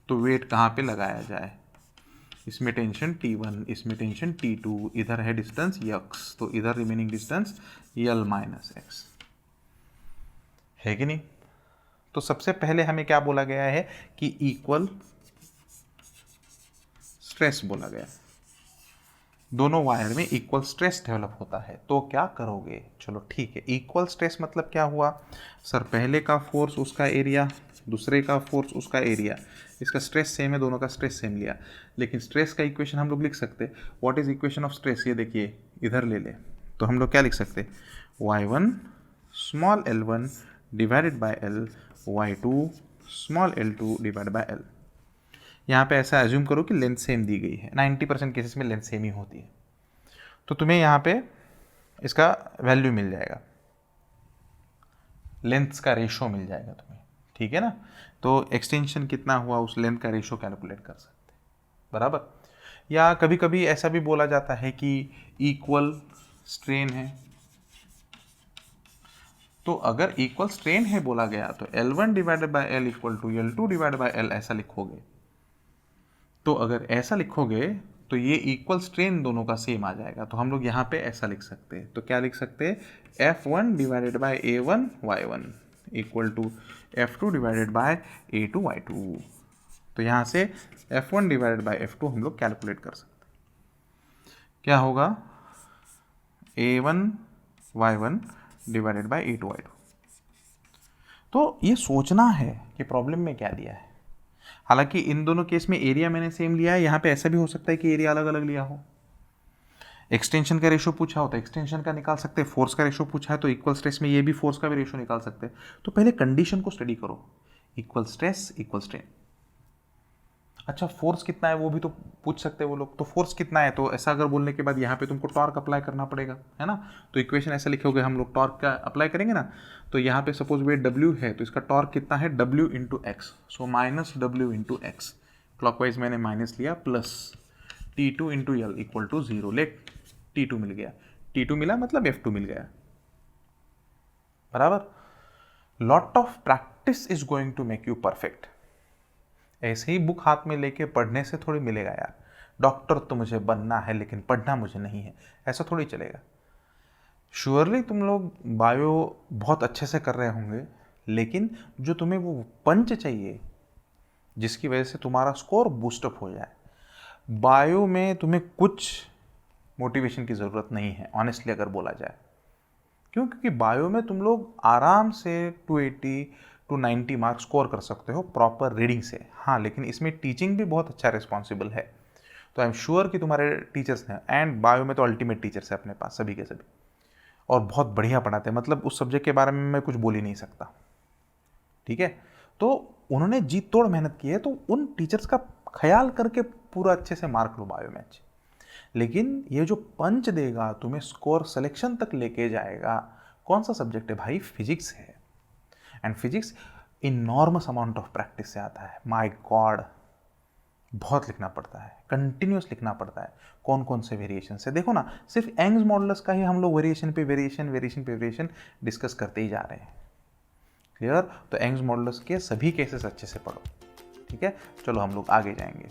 तो वेट कहाँ पे लगाया जाए, इसमें टेंशन T1, इसमें टेंशन T2, इधर है डिस्टेंस x, तो इधर remaining distance L minus x, है कि नहीं। तो सबसे पहले हमें क्या बोला गया है कि इक्वल स्ट्रेस बोला गया, दोनों वायर में इक्वल स्ट्रेस डेवलप होता है। तो क्या करोगे, चलो ठीक है, इक्वल स्ट्रेस मतलब क्या हुआ सर, पहले का फोर्स उसका एरिया, दूसरे का फोर्स उसका एरिया, इसका स्ट्रेस सेम है, दोनों का स्ट्रेस सेम लिया, लेकिन स्ट्रेस का इक्वेशन हम लोग लिख सकते, what is equation of stress, ये देखिए इधर ले ले, तो हम लोग क्या लिख सकते, y1 small l1 divided by l, y2 small l2 divide by l। यहाँ पे ऐसा एज्यूम करो कि लेंथ सेम दी गई है, 90% केसेस में लेंथ सेम ही होती है, तो तुम्हें यहाँ पे इसका वैल्यू मिल जाएगा, लेंथ का रेशो मिल जाएगा तुम्हें, ठीक है ना। तो एक्सटेंशन कितना हुआ उस लेंथ का रेशो कैलकुलेट कर सकते हैं, बराबर। या कभी कभी ऐसा भी बोला जाता है कि इक्वल स्ट्रेन है, तो अगर इक्वल स्ट्रेन है बोला गया तो L1 divided by L equal to L2 divided by L ऐसा लिखोगे। तो अगर ऐसा लिखोगे तो ये इक्वल स्ट्रेन दोनों का सेम आ जाएगा, तो हम लोग यहाँ पे ऐसा लिख सकते हैं, तो क्या लिख सकते हैं, F1 divided by A1 Y1 equal to F2 divided by A2 Y2। तो यहाँ से F1 डिवाइडेड बाय F2 हम लोग कैलकुलेट कर सकते हैं, क्या होगा A1 Y1 divided by A2 Y2। तो ये सोचना है कि प्रॉब्लम में क्या दिया है, हालांकि इन दोनों केस में एरिया मैंने सेम लिया है, यहाँ पे ऐसा भी हो सकता है कि एरिया अलग अलग लिया हो। एक्सटेंशन का रेशो पूछा हो तो एक्सटेंशन का निकाल सकते हैं, फोर्स का रेशो पूछा है तो इक्वल स्ट्रेस में ये भी फोर्स का भी रेशो निकाल सकते हैं। तो पहले कंडीशन को स्टडी करो, इक्वल स्ट्रेस इक्वल स्ट्रेन। अच्छा फोर्स कितना है वो भी तो पूछ सकते हैं वो लोग, तो फोर्स कितना है, तो ऐसा अगर बोलने के बाद यहाँ पे तुमको टॉर्क अप्लाई करना पड़ेगा, है ना। तो इक्वेशन ऐसा लिखोगे, हम लोग टॉर्क का अप्लाई करेंगे ना, तो यहाँ पे सपोज वेट W है तो इसका टॉर्क कितना है W into X, so minus W into X, clockwise मैंने माइनस लिया, plus T2 into L equal to 0, let T2 मिल गया, T2 मिला मतलब F2 मिल गया, बराबर। Lot of practice is going to make you perfect. ऐसे ही बुक हाथ में लेके पढ़ने से थोड़ी मिलेगा यार, डॉक्टर तो मुझे बनना है लेकिन पढ़ना मुझे नहीं है, ऐसा थोड़ी चलेगा। श्योरली तुम लोग बायो बहुत अच्छे से कर रहे होंगे, लेकिन जो तुम्हें वो पंच चाहिए जिसकी वजह से तुम्हारा स्कोर बूस्टअप हो जाए, बायो में तुम्हें कुछ मोटिवेशन की ज़रूरत नहीं है ऑनेस्टली अगर बोला जाए। क्यों, क्योंकि बायो में तुम लोग आराम से 280 टू 90 मार्क्स स्कोर कर सकते हो प्रॉपर रीडिंग से। हाँ, लेकिन इसमें टीचिंग भी बहुत अच्छा रिस्पॉन्सिबल है, तो आई एम श्योर कि तुम्हारे टीचर्स हैं, एंड बायो में तो अल्टीमेट टीचर्स है अपने पास सभी के सभी, और बहुत बढ़िया पढ़ाते हैं, मतलब उस सब्जेक्ट के बारे में मैं कुछ बोल ही नहीं सकता, ठीक है। तो उन्होंने जी तोड़ मेहनत की है, तो उन टीचर्स का ख्याल करके पूरा अच्छे से मार्क लो बायो में अच्छे। लेकिन ये जो पंच देगा तुम्हें स्कोर सिलेक्शन तक लेके जाएगा, कौन सा सब्जेक्ट है भाई, फिजिक्स है, and physics enormous amount of practice से आता है। माय गॉड, बहुत लिखना पड़ता है, कंटिन्यूस लिखना पड़ता है, कौन कौन से वेरिएशन से। देखो ना, सिर्फ यंग्स मॉडुलस का ही हम लोग वेरिएशन पे वेरिएशन डिस्कस करते ही जा रहे हैं, क्लियर। तो यंग्स मॉडुलस के सभी केसेस अच्छे से पढ़ो, ठीक है। ठीक है, चलो हम लोग आगे जाएंगे।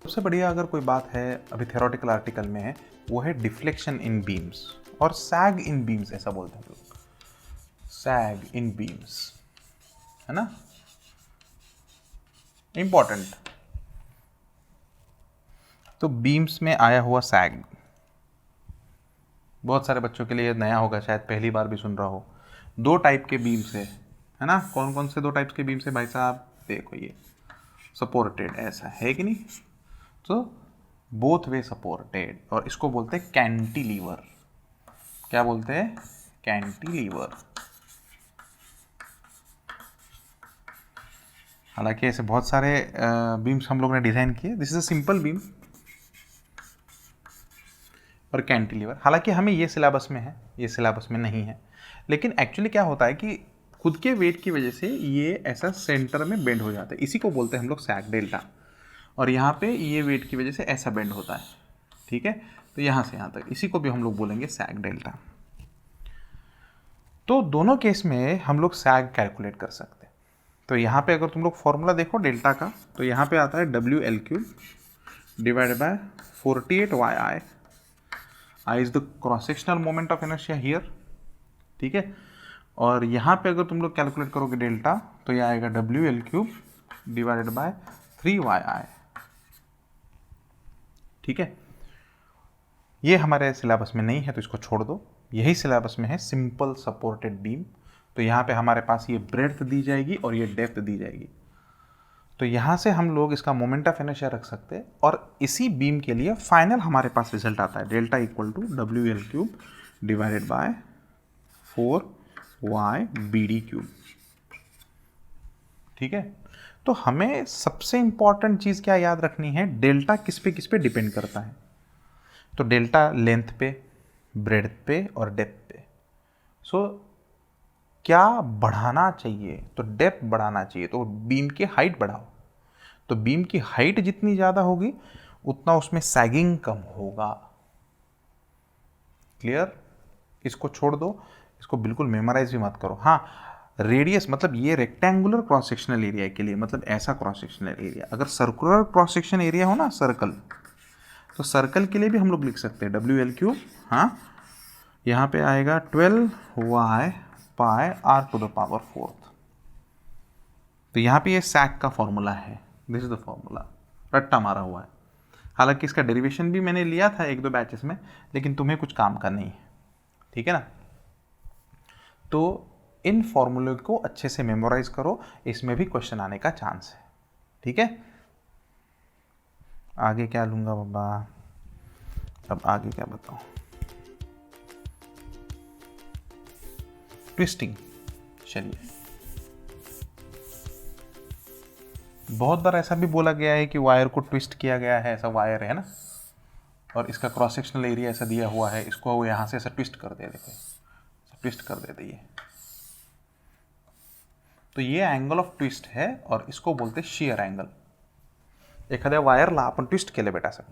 सबसे बढ़िया अगर कोई बात है अभी थ्योरेटिकल आर्टिकल में है, वो है डिफ्लेक्शन इन बीम्स और सैग इन बीम्स, ऐसा बोलते हैं लोग, सैग इन बीम्स, है ना, इंपॉर्टेंट। तो बीम्स में आया हुआ सैग बहुत सारे बच्चों के लिए नया होगा, शायद पहली बार भी सुन रहा हो। दो टाइप के बीम्स है ना, कौन कौन से दो टाइप्स के बीम्स है भाई साहब, देखो ये सपोर्टेड ऐसा है कि नहीं, तो बोथ वे सपोर्टेड, और इसको बोलते हैं कैंटिलीवर। क्या बोलते हैं, कैंटिलीवर। हालांकि ऐसे बहुत सारे बीम्स हम लोग ने डिजाइन किए, this is a simple beam और कैंटिलीवर। हालांकि हमें ये सिलेबस में है, ये सिलेबस में नहीं है, लेकिन एक्चुअली क्या होता है कि खुद के वेट की वजह से ये ऐसा सेंटर में बेंड हो जाता है, इसी को बोलते हैं हम लोग सैग डेल्टा। और यहाँ पे ये वेट की वजह से ऐसा बेंड होता है, ठीक है, तो यहाँ से यहाँ तक, इसी को भी हम लोग बोलेंगे सैग डेल्टा। तो दोनों केस में हम लोग सैग कैलकुलेट कर सकते हैं। तो यहाँ पे अगर तुम लोग फॉर्मूला देखो डेल्टा का, तो यहाँ पे आता है WL³ divided bye 48 YI। I is the cross sectional moment of inertia here, ठीक है। और यहाँ पे अगर तुम लोग कैलकुलेट करोगे डेल्टा, तो ये आएगा WL³ डिवाइडेड बाय 3YI, ठीक है। ये हमारे सिलेबस में नहीं है तो इसको छोड़ दो, यही सिलेबस में है सिंपल सपोर्टेड बीम। तो यहाँ पे हमारे पास ये ब्रेड्थ दी जाएगी और ये डेप्थ दी जाएगी, तो यहाँ से हम लोग इसका मोमेंट ऑफ इनर्शिया रख सकते हैं, और इसी बीम के लिए फाइनल हमारे पास रिजल्ट आता है delta equal to WL³ divided by 4YBD³, ठीक है। तो हमें सबसे इंपॉर्टेंट चीज़ क्या याद रखनी है, डेल्टा किस पे डिपेंड करता है। तो डेल्टा लेंथ पे, ब्रेड्थ पे और डेप्थ पे। सो क्या बढ़ाना चाहिए, तो डेप्थ बढ़ाना चाहिए, तो बीम की हाइट बढ़ाओ। तो बीम की हाइट जितनी ज़्यादा होगी उतना उसमें सैगिंग कम होगा। क्लियर, इसको छोड़ दो, इसको बिल्कुल मेमोराइज भी मत करो। हाँ, रेडियस मतलब ये रेक्टेंगुलर क्रॉस सेक्शनल एरिया के लिए, मतलब ऐसा क्रॉस सेक्शनल एरिया। अगर सर्कुलर क्रॉस सेक्शन एरिया हो ना, सर्कल, तो सर्कल के लिए भी हम लोग लिख सकते हैं WL³, हाँ, यहाँ पे आएगा 12Y पाई r⁴। तो यहाँ पे ये सैग का फॉर्मूला है, दिस इज द फॉर्मूला, रट्टा मारा हुआ है। हालांकि इसका डेरिवेशन भी मैंने लिया था 1-2 बैचेस में, लेकिन तुम्हें कुछ काम का नहीं है, ठीक है ना। तो इन फॉर्मूले को अच्छे से मेमोराइज करो, इसमें भी क्वेश्चन आने का चांस है, ठीक है। आगे क्या लूंगा बाबा, अब आगे क्या बताऊं, ट्विस्टिंग। चलिए, बहुत बार ऐसा भी बोला गया है कि वायर को ट्विस्ट किया गया है, ऐसा वायर है ना, और इसका क्रॉस सेक्शनल एरिया ऐसा दिया हुआ है, इसको वो यहाँ से ऐसा ट्विस्ट कर दे, देखो ट्विस्ट कर देते ये, तो ये एंगल ऑफ ट्विस्ट है और इसको बोलते हैं शियर एंगल। एखाद्या वायरला आपण ट्विस्ट केलं बेटा, असं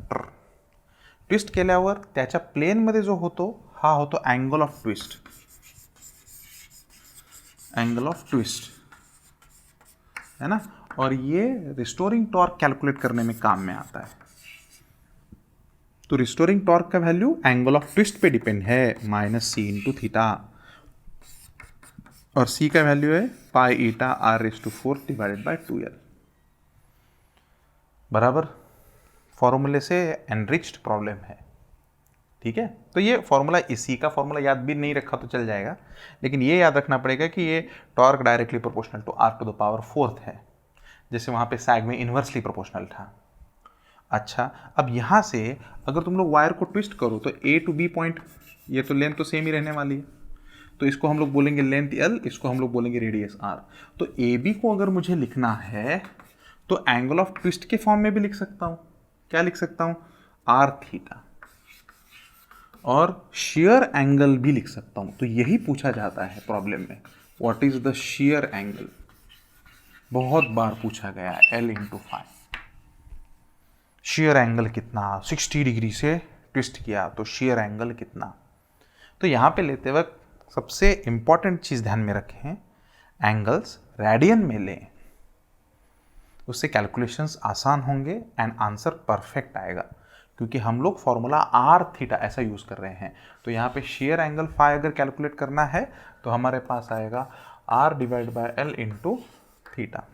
ट्विस्ट केल्यावर त्याच्या प्लेनमध्ये जो होतो हा होतो angle of twist, angle of twist, है ना। और ये रिस्टोरिंग टॉर्क कैलकुलेट करने में काम में आता है। तो रिस्टोरिंग टॉर्क का वैल्यू एंगल ऑफ ट्विस्ट पे डिपेंड है, -c/θ, और c का वैल्यू है π/r⁴ डिवाइडेड बाय 2l, बराबर। फॉर्मूले से एनरिच्ड प्रॉब्लम है, ठीक है। तो ये फॉर्मूला, इसी का फॉर्मूला याद भी नहीं रखा तो चल जाएगा, लेकिन ये याद रखना पड़ेगा कि ये torque directly proportional to r⁴ है, जैसे वहाँ पे सैग में इन्वर्सली प्रोपोर्शनल था। अच्छा, अब यहाँ से अगर तुम लोग वायर को ट्विस्ट करो तो A to B पॉइंट, ये तो लेंथ तो सेम ही रहने वाली है, तो इसको हम लोग बोलेंगे लेंथ L, इसको हम लोग बोलेंगे रेडियस R। तो AB को अगर मुझे लिखना है तो एंगल ऑफ ट्विस्ट के फॉर्म में भी लिख सकता हूँ, क्या लिख सकता हूँ, r⁻, और शेयर एंगल भी लिख सकता हूँ। तो यही पूछा जाता है प्रॉब्लम में, what is the shear angle, बहुत बार पूछा गया है, L/5। शेयर एंगल कितना, 60 डिग्री से ट्विस्ट किया तो शेयर एंगल कितना। तो यहाँ पे लेते वक्त सबसे इंपॉर्टेंट चीज़ ध्यान में रखें, एंगल्स रेडियन में लें। उससे कैलकुलेशंस आसान होंगे एंड आंसर परफेक्ट आएगा, क्योंकि हम लोग फॉर्मूला आर थीटा ऐसा यूज़ कर रहे हैं। तो यहाँ पे शेयर एंगल फाई अगर कैलकुलेट करना है तो हमारे पास आएगा R divide by L into theta.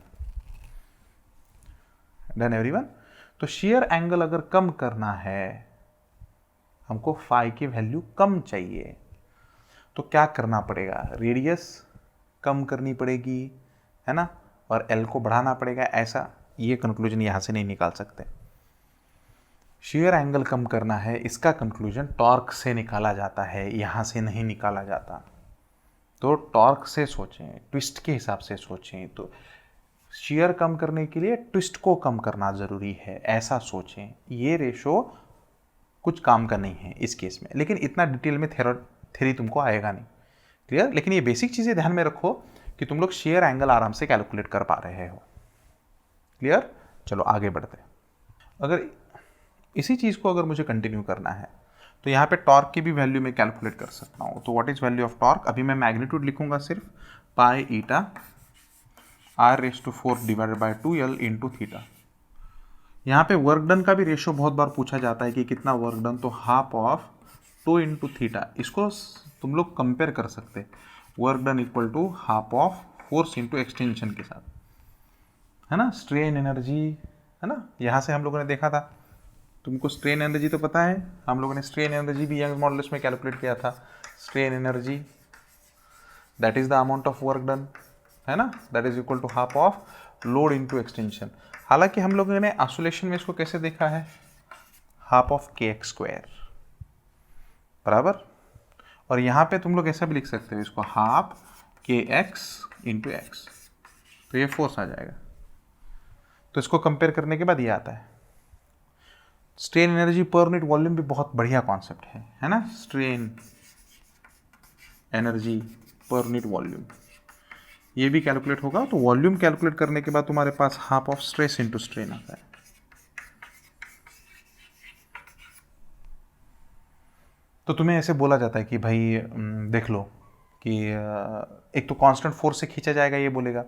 Done everyone. तो शेयर एंगल अगर कम करना है, हमको फाई की वैल्यू कम चाहिए, तो क्या करना पड़ेगा? रेडियस कम करनी पड़ेगी, है ना, और एल को बढ़ाना पड़ेगा। ऐसा ये कंक्लूजन यहाँ से नहीं निकाल सकते। शेयर एंगल कम करना है, इसका कंक्लूजन टॉर्क से निकाला जाता है, यहाँ से नहीं निकाला जाता। तो टॉर्क से सोचें, ट्विस्ट के हिसाब से सोचें। तो शेयर कम करने के लिए ट्विस्ट को कम करना ज़रूरी है, ऐसा सोचें। ये रेशो कुछ काम का नहीं है इस केस में, लेकिन इतना डिटेल में थ्योरी तुमको आएगा नहीं। क्लियर? लेकिन ये बेसिक चीज़ें ध्यान में रखो कि तुम लोग शेयर एंगल आराम से कैलकुलेट कर पा रहे हो। क्लियर? चलो आगे बढ़ते हैं। अगर इसी चीज़ को अगर मुझे कंटिन्यू करना है तो यहाँ पे टॉर्क की भी वैल्यू मैं कैलकुलेट कर सकता हूँ। तो what is value of torque? अभी मैं मैग्नीट्यूड लिखूंगा सिर्फ, पाई ईटा r⁴ divided by 2l into theta. यहाँ पे वर्क डन का भी रेशो बहुत बार पूछा जाता है कि कितना वर्क डन, तो हाफ ऑफ 2 इंटू थीटा। इसको तुम लोग कंपेयर कर सकते, work done equal to half of force into extension के साथ, है ना। स्ट्रेन एनर्जी, है ना, यहाँ से हम लोगों ने देखा था। तुमको स्ट्रेन एनर्जी तो पता है, हम लोगों ने स्ट्रेन एनर्जी भी यंग मॉडुलस में कैलकुलेट किया था। Strain energy that is the amount of work done, है ना, that is equal to half of load into extension. हालांकि हम लोगों ने आइसोलेशन में इसको कैसे देखा है? हाफ ऑफ kx², बराबर। और यहाँ पे तुम लोग ऐसा भी लिख सकते हो इसको, हाफ kx इंटू एक्स, तो ये फोर्स आ जाएगा। तो इसको कंपेयर करने के बाद ये आता है। Strain energy per unit volume भी बहुत बढ़िया कॉन्सेप्ट है ना। Strain energy per unit volume ये भी कैलकुलेट होगा। तो वॉल्यूम कैलकुलेट करने के बाद तुम्हारे पास half of stress into strain आता है। तो तुम्हें ऐसे बोला जाता है कि भाई देख लो कि एक तो कांस्टेंट फोर्स से खींचा जाएगा, ये बोलेगा,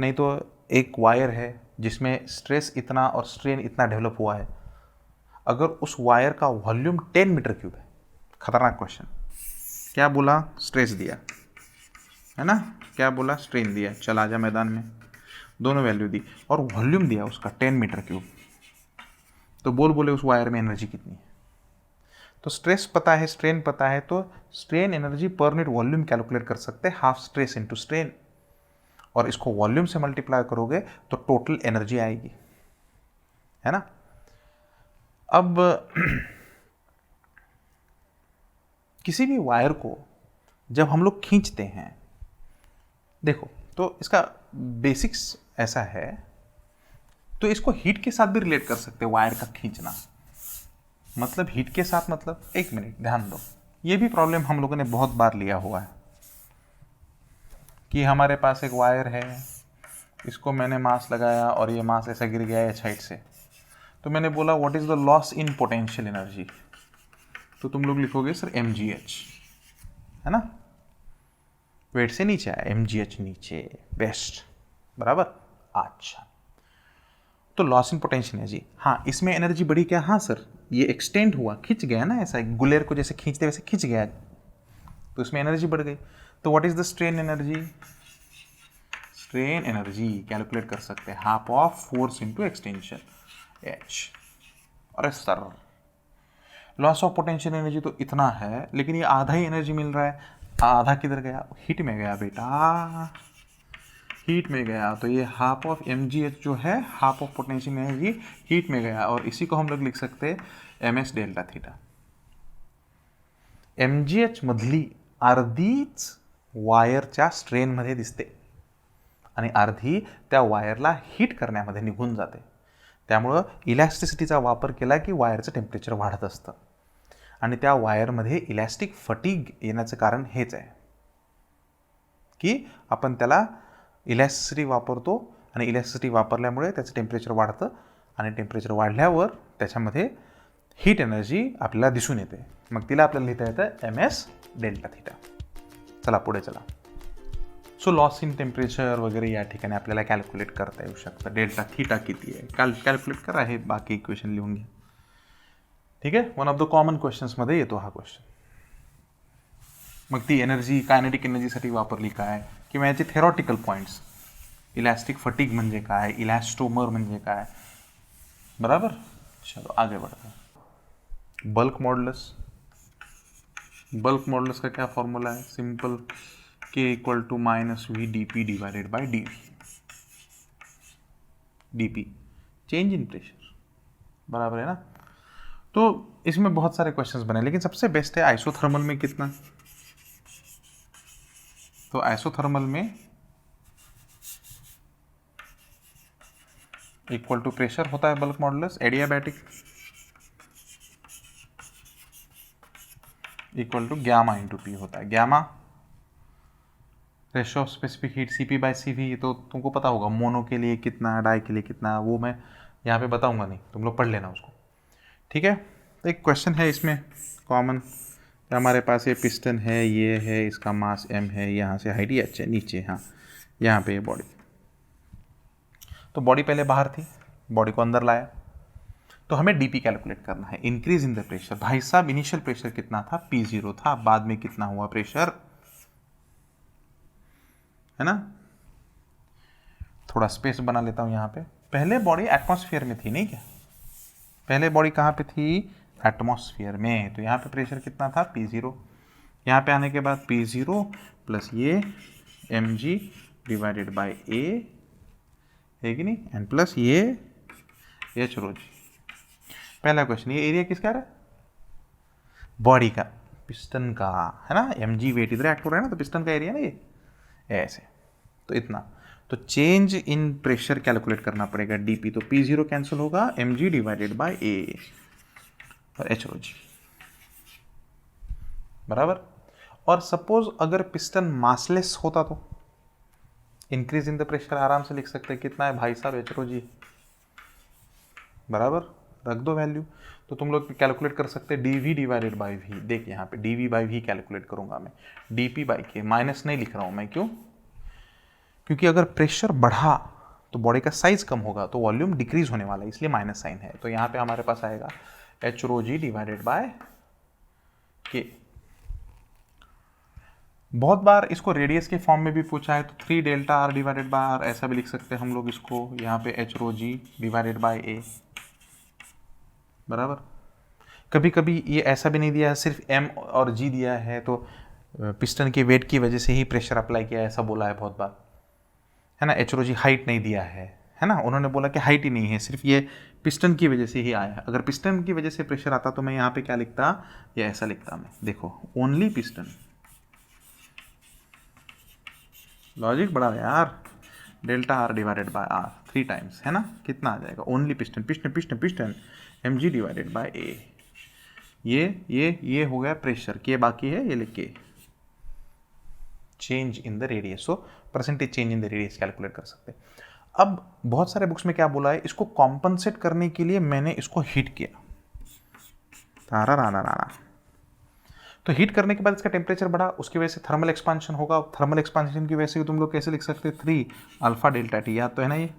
नहीं तो एक वायर है जिसमें स्ट्रेस इतना और स्ट्रेन इतना डेवलप हुआ है, अगर उस वायर का वॉल्यूम 10 मीटर क्यूब है, खतरनाक क्वेश्चन, क्या बोला? स्ट्रेस दिया, है ना, क्या बोला? स्ट्रेन दिया, चल आजा मैदान में, दोनों वैल्यू दी, और वॉल्यूम दिया उसका 10 मीटर क्यूब। तो बोले उस वायर में एनर्जी कितनी है। तो स्ट्रेस पता है, स्ट्रेन पता है, तो strain energy per unit volume calculate कर सकते हैं, हाफ स्ट्रेस इंटू स्ट्रेन, और इसको वॉल्यूम से मल्टीप्लाई करोगे तो टोटल एनर्जी आएगी, है ना। अब किसी भी वायर को जब हम लोग खींचते हैं, देखो तो इसका बेसिक्स ऐसा है, तो इसको हीट के साथ भी रिलेट कर सकते हैं। वायर का खींचना मतलब हीट के साथ, मतलब एक मिनट ध्यान दो, ये भी प्रॉब्लम हम लोगों ने बहुत बार लिया हुआ है कि हमारे पास एक वायर है, इसको मैंने मास लगाया और ये मास ऐसा गिर गया एच हाइट से, तो मैंने बोला what is the loss in potential energy, तो तुम लोग लिखोगे सर mgh, है ना, वेट से नीचे आया, mgh नीचे, बेस्ट, बराबर। अच्छा, तो लॉस इन पोटेंशियल एनर्जी, हाँ इसमें एनर्जी बढ़ी क्या? हाँ सर, ये एक्सटेंड हुआ, खिंच गया ना, ऐसा गुलेर को जैसे खींचते वैसे खिंच गया, तो इसमें एनर्जी बढ़ गई। तो what is the strain energy? Strain energy calculate कर सकते हैं, half of force into extension h. अरे sir loss of potential energy तो इतना है, लेकिन ये आधा ही एनर्जी मिल रहा है, आधा किधर गया? हीट में गया बेटा, हीट में गया। तो ये हाफ ऑफ mgh जो है, half of potential energy heat में गया, और इसी को हम लोग लिख सकते हैं ms डेल्टा थीटा। mgh मधली अर्धीच वायरच्या स्ट्रेनमध्ये दिसते आणि अर्धी त्या वायरला हीट करण्यामध्ये निघून जाते, त्यामुळं इलॅस्टिसिटीचा वापर केला की वायरचं टेम्परेचर वाढत असतं, आणि त्या वायरमध्ये इलॅस्टिक फटीग येण्याचं कारण हेच आहे की आपण त्याला इलॅस्टिसिटी वापरतो, आणि इलॅस्टिसिटी वापरल्यामुळे त्याचं टेम्परेचर वाढतं, आणि टेम्परेचर वाढल्यावर त्याच्यामध्ये हीट एनर्जी आपल्याला दिसून येते, मग तिला आपल्याला लिहिता येतं ms डेल्टा थीटा। चला पुढे चला, सो लॉस इन टेम्परेचर वगैरे या ठिकाणी आपल्याला कॅल्क्युलेट करता येऊ शकतं. डेल्टा थीटा किती आहे कॅल्क्युलेट करा, हे बाकी इक्वेशन लिहून घ्या. ठीक आहे, वन ऑफ द कॉमन क्वेश्चन्समध्ये येतो हा क्वेश्चन. मग ती एनर्जी कायनेटिक एनर्जीसाठी वापरली काय, किंवा याचे थेरॉटिकल पॉईंट्स, इलॅस्टिक फटीग म्हणजे काय, इलॅस्टोमर म्हणजे काय. बराबर. चलो आगे बढ़ते हैं. बल्क मॉडुलस का क्या फॉर्मूला है, simple, K equal to minus V D P divided by D V. D P change in pressure. बराबर है ना. तो इसमें बहुत सारे क्वेश्चंस बने, लेकिन सबसे बेस्ट है आइसोथर्मल में कितना. तो आइसोथर्मल में इक्वल टू प्रेशर होता है bulk modulus, adiabatic equal to gamma into P होता है. Gamma ratio of specific heat CP by CV, ये तो तुमको पता होगा, मोनो के लिए कितना, डाई के लिए कितना, वो मैं यहाँ पे बताऊंगा नहीं, तुम लोग पढ़ लेना उसको. ठीक है. तो एक क्वेश्चन है इसमें कॉमन, हमारे पास ये पिस्टन है, ये है, इसका मास m है, यहाँ से हाइट h है, नीचे हाँ यहाँ पे ये बॉडी. तो बॉडी पहले बाहर थी, बॉडी को अंदर लाया, तो हमें dp कैलकुलेट करना है. इंक्रीज इन द प्रेशर, भाई साहब इनिशियल प्रेशर कितना था, P0 था, बाद में कितना हुआ प्रेशर, है ना. थोड़ा स्पेस बना लेता हूँ यहाँ पे. पहले बॉडी एटमॉस्फेयर में थी, नहीं क्या, पहले बॉडी कहाँ पे थी, एटमॉस्फेयर में. तो यहाँ पे प्रेशर कितना था, P0. यहाँ पे आने के बाद P0 प्लस ये mg डिवाइडेड बाई a है कि नहीं, एंड प्लस ये h रो जी. पहला क्वेश्चन, ये एरिया किसका है, बॉडी का, पिस्टन का, है ना. mg वेट इधर एक्ट हो रहा है ना, तो पिस्टन का एरिया ना ये ऐसे. तो इतना, तो चेंज इन प्रेशर कैलकुलेट करना पड़ेगा dp. तो P0 कैंसिल होगा, mg डिवाइडेड बाय a और h रो जी. बराबर. और सपोज अगर पिस्टन मासलेस होता तो इंक्रीज इन द प्रेशर आराम से लिख सकते हैं, कितना है भाई साहब, h रो जी. बराबर, रख दो वैल्यू. तो तुम लोग कैलकुलेट कर सकते हैं dv डिवाइडेड बाई v. देख यहाँ पे dv बाई v कैलकुलेट करूंगा मैं, dp बाई k. माइनस नहीं लिख रहा हूँ मैं, क्यों, क्योंकि अगर प्रेशर बढ़ा तो बॉडी का साइज कम होगा, तो वॉल्यूम डिक्रीज होने वाला है, इसलिए माइनस साइन है. तो यहाँ पे हमारे पास आएगा h rho G divided by k. बहुत बार इसको रेडियस के फॉर्म में भी पूछा है, तो 3 delta r divided by r ऐसा भी लिख सकते हैं हम लोग इसको. यहाँ पे h rho G divided by a. बराबर. कभी कभी ये ऐसा भी नहीं दिया है, सिर्फ m और g दिया है, तो पिस्टन के वेट की वजह से ही प्रेशर अप्लाई किया है, ऐसा बोला है बहुत बार, है ना. h रो जी हाइट नहीं दिया है ना, उन्होंने बोला कि हाइट ही नहीं है, सिर्फ ये पिस्टन की वजह से ही आया है. अगर पिस्टन की वजह से प्रेशर आता तो मैं यहाँ पे क्या लिखता, ये ऐसा लिखता मैं, देखो ओनली पिस्टन. लॉजिक बड़ा है यार. Delta r divided by r 3 times, है ना, कितना आ जाएगा, only piston, piston piston piston, mg divided by a. ये हो गया प्रेशर, के बाकी है, ये लिख के change in the radius. So percentage change in the radius calculate कर सकते हैं. अब बहुत सारे बुक्स में क्या बोला है, इसको कॉम्पनसेट करने के लिए मैंने इसको हीट किया, तारा राना राना. तो हीट करने के बाद इसका टेम्परेचर बढ़ा, उसकी वजह से थर्मल एक्सपांशन होगा. थर्मल एक्सपांशन की वजह से तुम लोग कैसे लिख सकते हैं, 3 अल्फा डेल्टा टी, याद तो है ना ये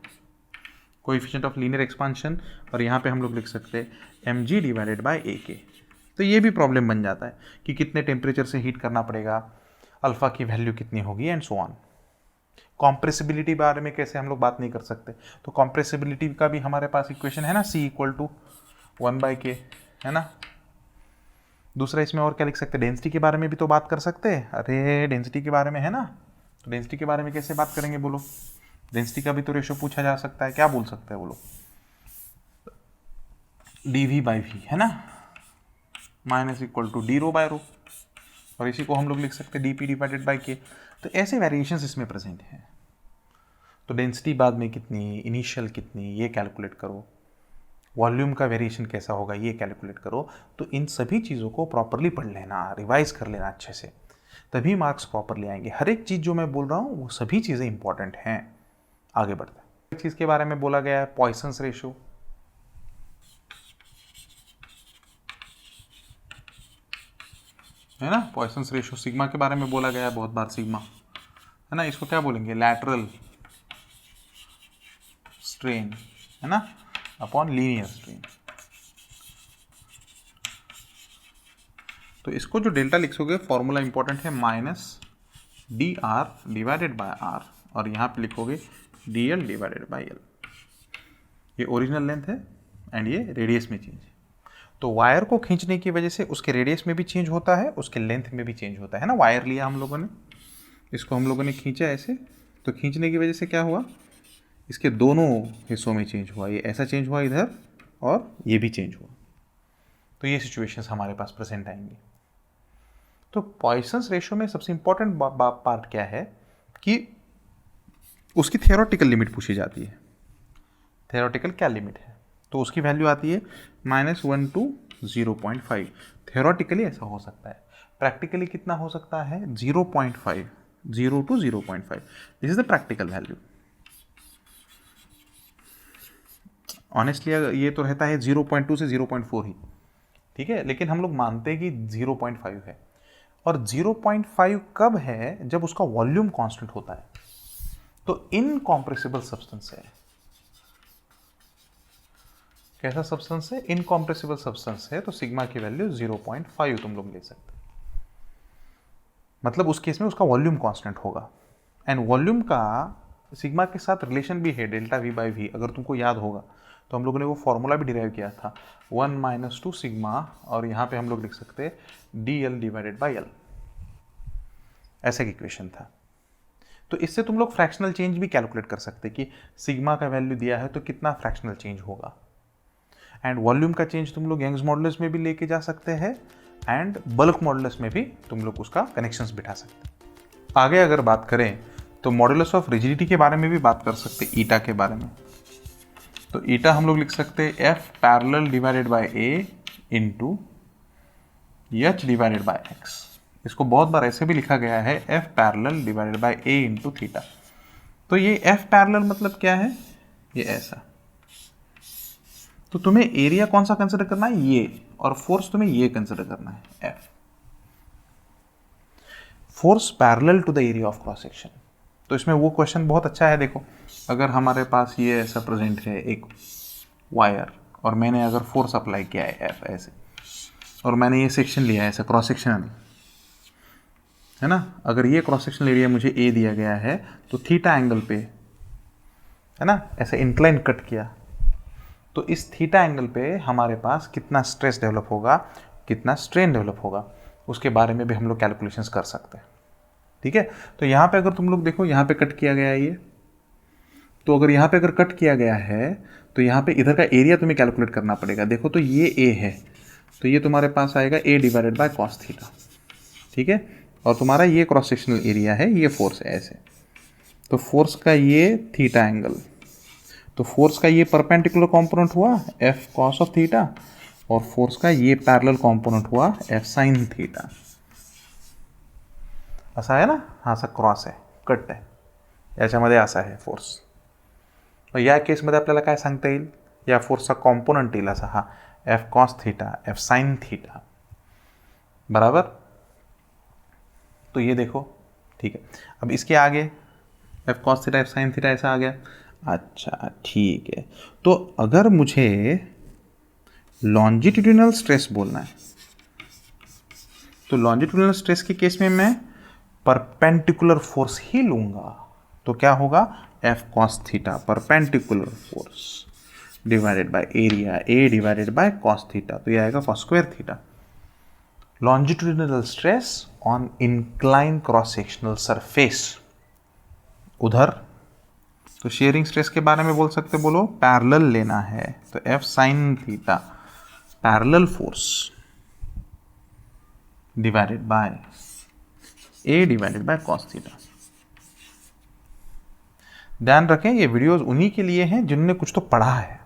कोएफिशिएंट ऑफ लीनियर एक्सपांशन. और यहाँ पे हम लोग लिख सकते हैं mg डिवाइडेड बाय ak. तो ये भी प्रॉब्लम बन जाता है कि कितने टेम्परेचर से हीट करना पड़ेगा, अल्फा की वैल्यू कितनी होगी, एंड सो ऑन. कॉम्प्रेसिबिलिटी बारे में कैसे हम लोग बात नहीं कर सकते, तो कॉम्प्रेसिबिलिटी का भी हमारे पास इक्वेशन है ना, C इक्वल टू 1/k, है ना. दूसरा इसमें और क्या लिख सकते हैं, डेंसिटी के बारे में भी तो बात कर सकते हैं. अरे डेंसिटी के बारे में है ना, तो डेंसिटी के बारे में कैसे बात करेंगे बोलो. डेंसिटी का भी तो रेशो पूछा जा सकता है, क्या बोल सकते हैं बोलो, dv बाई v, है ना, minus equal to d rho by rho. और इसी को हम लोग लिख सकते हैं dp डिवाइडेड बाई k. तो ऐसे वेरिएशंस इसमें प्रेजेंट हैं. तो डेंसिटी बाद में कितनी, इनिशियल कितनी, ये कैलकुलेट करो. वॉल्यूम का वेरिएशन कैसा होगा, ये कैलकुलेट करो. तो इन सभी चीज़ों को प्रॉपरली पढ़ लेना, रिवाइज कर लेना अच्छे से, तभी मार्क्स प्रॉपरली आएंगे. हर एक चीज़ जो मैं बोल रहा हूँ वो सभी चीज़ें इंपॉर्टेंट हैं. आगे बढ़ते हैं. एक चीज़ के बारे में बोला गया है, पॉइसन्स रेशो. है ना, पॉइसन्स रेशो सिग्मा के बारे में बोला गया है बहुत बार, सिग्मा, है है ना, इसको क्या बोलेंगे, लैटरल स्ट्रेन, है ना, अपॉन लीनियर स्ट्रेन। तो इसको जो डेल्टा लिखोगे, फॉर्मूला इंपॉर्टेंट है, minus D R divided by R, और यहाँ पे लिखोगे D L divided by L. ये ओरिजिनल लेंथ है एंड ये रेडियस में चेंज है। तो वायर को खींचने की वजह से उसके रेडियस में भी चेंज होता है, उसके लेंथ में भी चेंज होता है ना। वायर लिया हम लोगों ने, इसको हम लोगों ने खींचा ऐसे, तो खींचने की वजह से क्या हुआ, इसके दोनों हिस्सों में चेंज हुआ, ये ऐसा चेंज हुआ इधर और ये भी चेंज हुआ। तो ये सिचुएशंस हमारे पास प्रेजेंट आएंगे। तो पॉइसन्स रेशियो में सबसे इंपॉर्टेंट पार्ट क्या है कि उसकी थियोरेटिकल लिमिट पूछी जाती है। थियोरेटिकल क्या लिमिट है, तो उसकी वैल्यू आती है -1 to 0.5। थियोरेटिकली ऐसा हो सकता है, प्रैक्टिकली कितना हो सकता है, 0.5, 0 to 0.5। This is the practical value. Honestly ये तो रहता है 0.2 से 0.4 ही, ठीक है, लेकिन हम लोग मानते हैं कि 0.5 है। और 0.5 कब है, जब उसका वॉल्यूम कांस्टेंट होता है। तो इनकॉम्प्रेसिबल सब्सटेंस है, कैसा सब्सटेंस है, इनकॉम्प्रेसिबल सब्सटेंस है, तो सिग्मा की वैल्यू 0.5 तुम लोग ले सकते हो। मतलब उस केस में उसका वॉल्यूम कांस्टेंट होगा, एंड वॉल्यूम का सिग्मा के साथ रिलेशन भी है, डेल्टा वी बाई वी। अगर तुमको याद होगा तो हम लोगों ने वो फॉर्मूला भी डिराइव किया था, 1 - 2 सिग्मा, और यहाँ पे हम लोग लिख सकते हैं D L divided by L, ऐसा एक इक्वेशन था। तो इससे तुम लोग फ्रैक्शनल चेंज भी कैलकुलेट कर सकते कि सिग्मा का वैल्यू दिया है तो कितना फ्रैक्शनल चेंज होगा। एंड वॉल्यूम का चेंज तुम लोग यंग्स मॉडुलस में भी लेके जा सकते हैं, एंड बल्क मॉडुलस में भी तुम लोग उसका कनेक्शंस बिठा सकते हैं। आगे अगर बात करें तो मॉडुलस ऑफ रिजिडिटी के बारे में भी बात कर सकते हैं, ईटा के बारे में। तो ईटा हम लोग लिख सकते हैं F parallel divided by A into H divided by x. इसको बहुत बार ऐसे भी लिखा गया है, F parallel divided by A into theta. तो ये एफ पैरेलल मतलब क्या है, ये ऐसा। तो तुम्हें एरिया कौन सा कंसिडर करना है, ये, और फोर्स तुम्हें ये कंसिडर करना है, F, force parallel to the area of cross section. तो इसमें वो क्वेश्चन बहुत अच्छा है, देखो अगर हमारे पास ये ऐसा प्रेजेंट है एक वायर, और मैंने अगर फोर्स अप्लाई किया है एफ ऐसे, और मैंने ये सेक्शन लिया है ऐसा क्रॉस सेक्शनल, है ना, अगर ये क्रॉस सेक्शनल एरिया मुझे ए दिया गया है, तो थीटा एंगल पे, है ना, ऐसे इंक्लाइन कट किया, तो इस थीटा एंगल पे हमारे पास कितना स्ट्रेस डेवलप होगा, कितना स्ट्रेन डेवलप होगा, उसके बारे में भी हम लोग कैलकुलेशंस कर सकते हैं, ठीक है। तो यहाँ पे अगर तुम लोग देखो, यहाँ पे कट किया गया है ये, तो अगर यहाँ पे अगर कट किया गया है तो यहाँ पे इधर का एरिया तुम्हें कैलकुलेट करना पड़ेगा। देखो तो ये ए है, तो ये तुम्हारे पास आएगा ए डिवाइडेड बाय कॉस थीटा, ठीक है, और तुम्हारा ये क्रॉस सेक्शनल एरिया है, ये फोर्स है ऐसे। तो फोर्स का ये थीटा एंगल, तो फोर्स का ये परपेंडिकुलर कंपोनेंट हुआ एफ कॉस ऑफ थीटा, और फोर्स का ये पैरेलल कंपोनेंट हुआ एफ साइन थीटा। असा आहे ना, हा असा क्रॉस आहे, कट आहे, याच्यामध्ये असा आहे फोर्स। मग या केसमध्ये आपल्याला काय सांगता येईल, या फोर्सचा कॉम्पोनंट येईल असा हा F cos theta, F sine theta, बराबर। तो ये देखो, ठीक है। अब इसके आगे F cos theta, F sine theta ऐसा आ गया, अच्छा ठीक है। तो अगर मुझे लॉन्जिट्यूडिनल स्ट्रेस बोलना है, तो लॉन्जिट्यूडिनल स्ट्रेस के केस में मैं परपेंडिकुलर फोर्स ही लूंगा। तो क्या होगा, F cos theta perpendicular force divided by area A divided by cos theta, तो ये आएगा cos square theta. Longitudinal stress on incline cross sectional surface, उधर तो शेयरिंग स्ट्रेस के बारे में बोल सकते, बोलो पैरेलल लेना है, तो F sine theta parallel force divided by A divided by cos theta. ध्यान रखें ये वीडियोस उन्हीं के लिए हैं जिन्होंने कुछ तो पढ़ा है।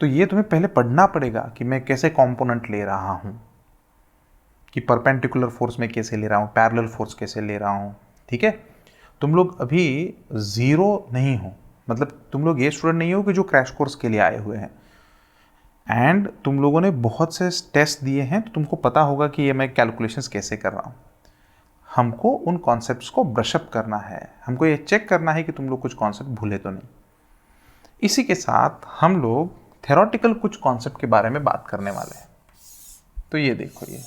तो ये तुम्हें पहले पढ़ना पड़ेगा कि मैं कैसे कंपोनेंट ले रहा हूं, कि परपेंडिकुलर फोर्स में कैसे ले रहा हूं, पैरेलल फोर्स कैसे ले रहा हूं, ठीक है। तुम लोग अभी जीरो नहीं हो, मतलब तुम लोग ये स्टूडेंट नहीं हो कि जो क्रैश कोर्स के लिए आए हुए हैं, एंड तुम लोगों ने बहुत से टेस्ट दिए हैं, तो तुमको पता होगा कि ये मैं कैलकुलेशंस कैसे कर रहा हूँ। हमको उन कॉन्सेप्ट्स को ब्रशअप करना है, हमको ये चेक करना है कि तुम लोग कुछ कॉन्सेप्ट भूले तो नहीं। इसी के साथ हम लोग थ्योरेटिकल कुछ कॉन्सेप्ट के बारे में बात करने वाले हैं। तो ये देखो, ये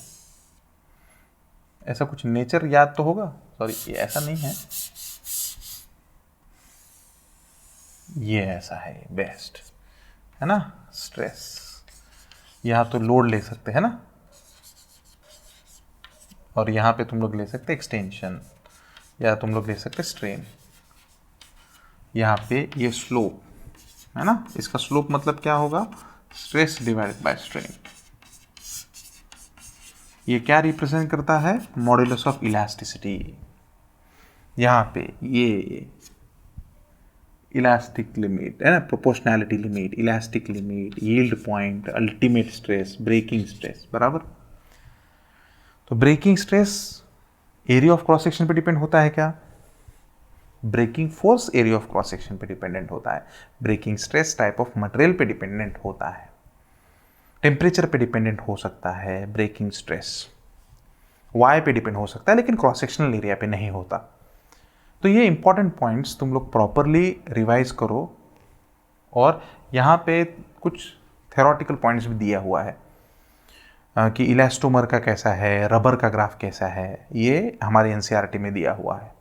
ऐसा कुछ नेचर याद तो होगा, सॉरी ये ऐसा नहीं है, ये ऐसा है, बेस्ट है ना, स्ट्रेस, यहाँ तो लोड ले सकते हैं ना, और यहाँ पे तुम लोग ले सकते एक्सटेंशन, या तुम लोग ले सकते स्ट्रेन। यहाँ पे ये स्लोप है ना, इसका स्लोप मतलब क्या होगा, स्ट्रेस डिवाइडेड बाय स्ट्रेन। ये क्या रिप्रेजेंट करता है, मॉड्यूलस ऑफ इलास्टिसिटी। यहाँ पे ये इलास्टिक लिमिट है ना, proportionality limit, elastic limit, yield point, ultimate stress, breaking stress, बराबर। तो breaking stress area of cross section पे डिपेंड होता है क्या, breaking force area of cross section पे डिपेंडेंट होता है, breaking stress type of material पे डिपेंडेंट होता है, टेम्परेचर पे डिपेंडेंट हो सकता है, ब्रेकिंग स्ट्रेस वाई पे डिपेंड हो सकता है, लेकिन क्रॉस सेक्शनल एरिया पे नहीं होता। तो ये इंपॉर्टेंट पॉइंट्स तुम लोग प्रॉपरली रिवाइज करो, और यहाँ पे कुछ थ्योरेटिकल पॉइंट्स भी दिया हुआ है कि इलास्टोमर का कैसा है, रबर का ग्राफ कैसा है, ये हमारे एनसीईआरटी में दिया हुआ है।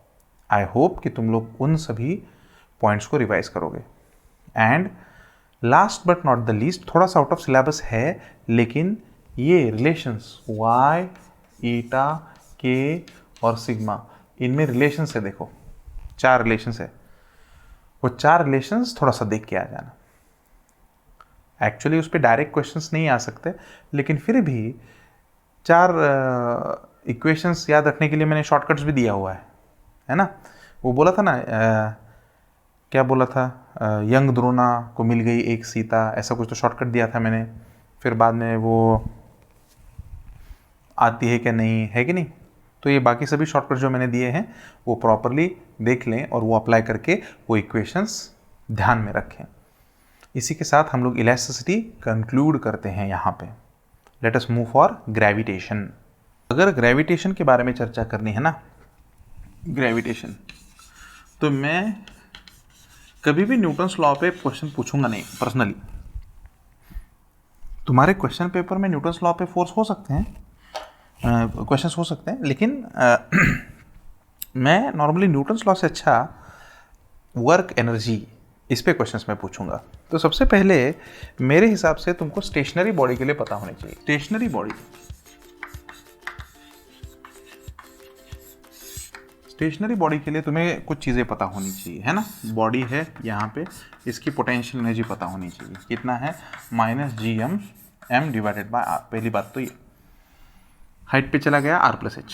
आई होप कि तुम लोग उन सभी पॉइंट्स को रिवाइज करोगे। And last but not the least, थोड़ा सा आउट ऑफ सिलेबस है, लेकिन ये रिलेशंस वाई, ईटा, के और सिग्मा, इनमें रिलेशंस है, देखो 4 रिलेशंस है, वो 4 रिलेशंस थोड़ा सा देख के आ जाना। एक्चुअली उस पर डायरेक्ट क्वेश्चंस नहीं आ सकते, लेकिन फिर भी 4 इक्वेशंस याद रखने के लिए मैंने शॉर्टकट्स भी दिया हुआ है ना। वो बोला था ना, क्या बोला था, यंग द्रोणा को मिल गई एक सीता, ऐसा कुछ तो शॉर्टकट दिया था मैंने, फिर बाद में वो आती है क्या नहीं, है कि नहीं। तो ये बाकी सभी शॉर्टकट जो मैंने दिए हैं वो प्रॉपरली देख लें और वो अप्लाई करके वो इक्वेशंस ध्यान में रखें। इसी के साथ हम लोग इलास्टिसिटी कंक्लूड करते हैं यहाँ पे। Let us move for gravitation. अगर ग्रेविटेशन के बारे में चर्चा करनी है ना, ग्रेविटेशन, तो मैं कभी भी न्यूटन्स लॉ पे क्वेश्चन पूछूंगा नहीं पर्सनली। तुम्हारे क्वेश्चन पेपर में न्यूटन्स लॉ पे फोर्स हो सकते हैं, क्वेश्चंस हो सकते हैं, लेकिन मैं नॉर्मली न्यूटन्स लॉ से अच्छा वर्क एनर्जी, इस पे क्वेश्चंस मैं पूछूंगा। तो सबसे पहले मेरे हिसाब से तुमको स्टेशनरी बॉडी के लिए पता होनी चाहिए। स्टेशनरी बॉडी, स्टेशनरी बॉडी के लिए तुम्हें कुछ चीज़ें पता होनी चाहिए, है ना। बॉडी है यहाँ पे, इसकी पोटेंशियल एनर्जी पता होनी चाहिए, कितना है, -gm डिवाइडेड बाय आर। पहली बात तो ये, हाइट पे चला गया r+h,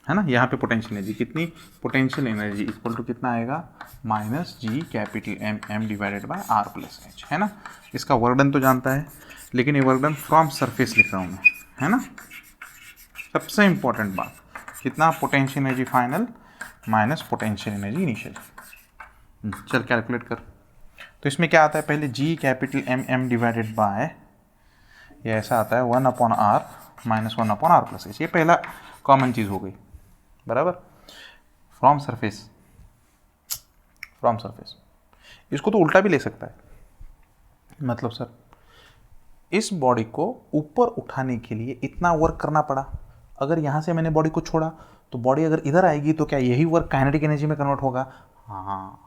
है ना। यहाँ पे पोटेंशियल एनर्जी कितनी, पोटेंशियल एनर्जी इक्वल टू कितना आएगा, -G डिवाइडेड बाय r+h, है ना। इसका वर्क डन तो जानता है, लेकिन ये वर्क डन फ्रॉम सरफेस लिख रहा हूँ मैं, है ना। सबसे इंपॉर्टेंट बात, कितना potential energy final minus potential energy initial. चल कैलकुलेट कर। तो इसमें क्या आता है, पहले Gm डिवाइडेड बाय, ये ऐसा आता है 1/r -1/r + h, ये पहला कॉमन चीज़ हो गई, बराबर। फ्रॉम सरफेस, फ्रॉम सरफेस, इसको तो उल्टा भी ले सकता है, मतलब सर इस बॉडी को ऊपर उठाने के लिए इतना वर्क करना पड़ा, अगर यहाँ से मैंने बॉडी को छोड़ा तो बॉडी अगर इधर आएगी तो क्या यही वर्क काइनेटिक एनर्जी में कन्वर्ट होगा, हाँ,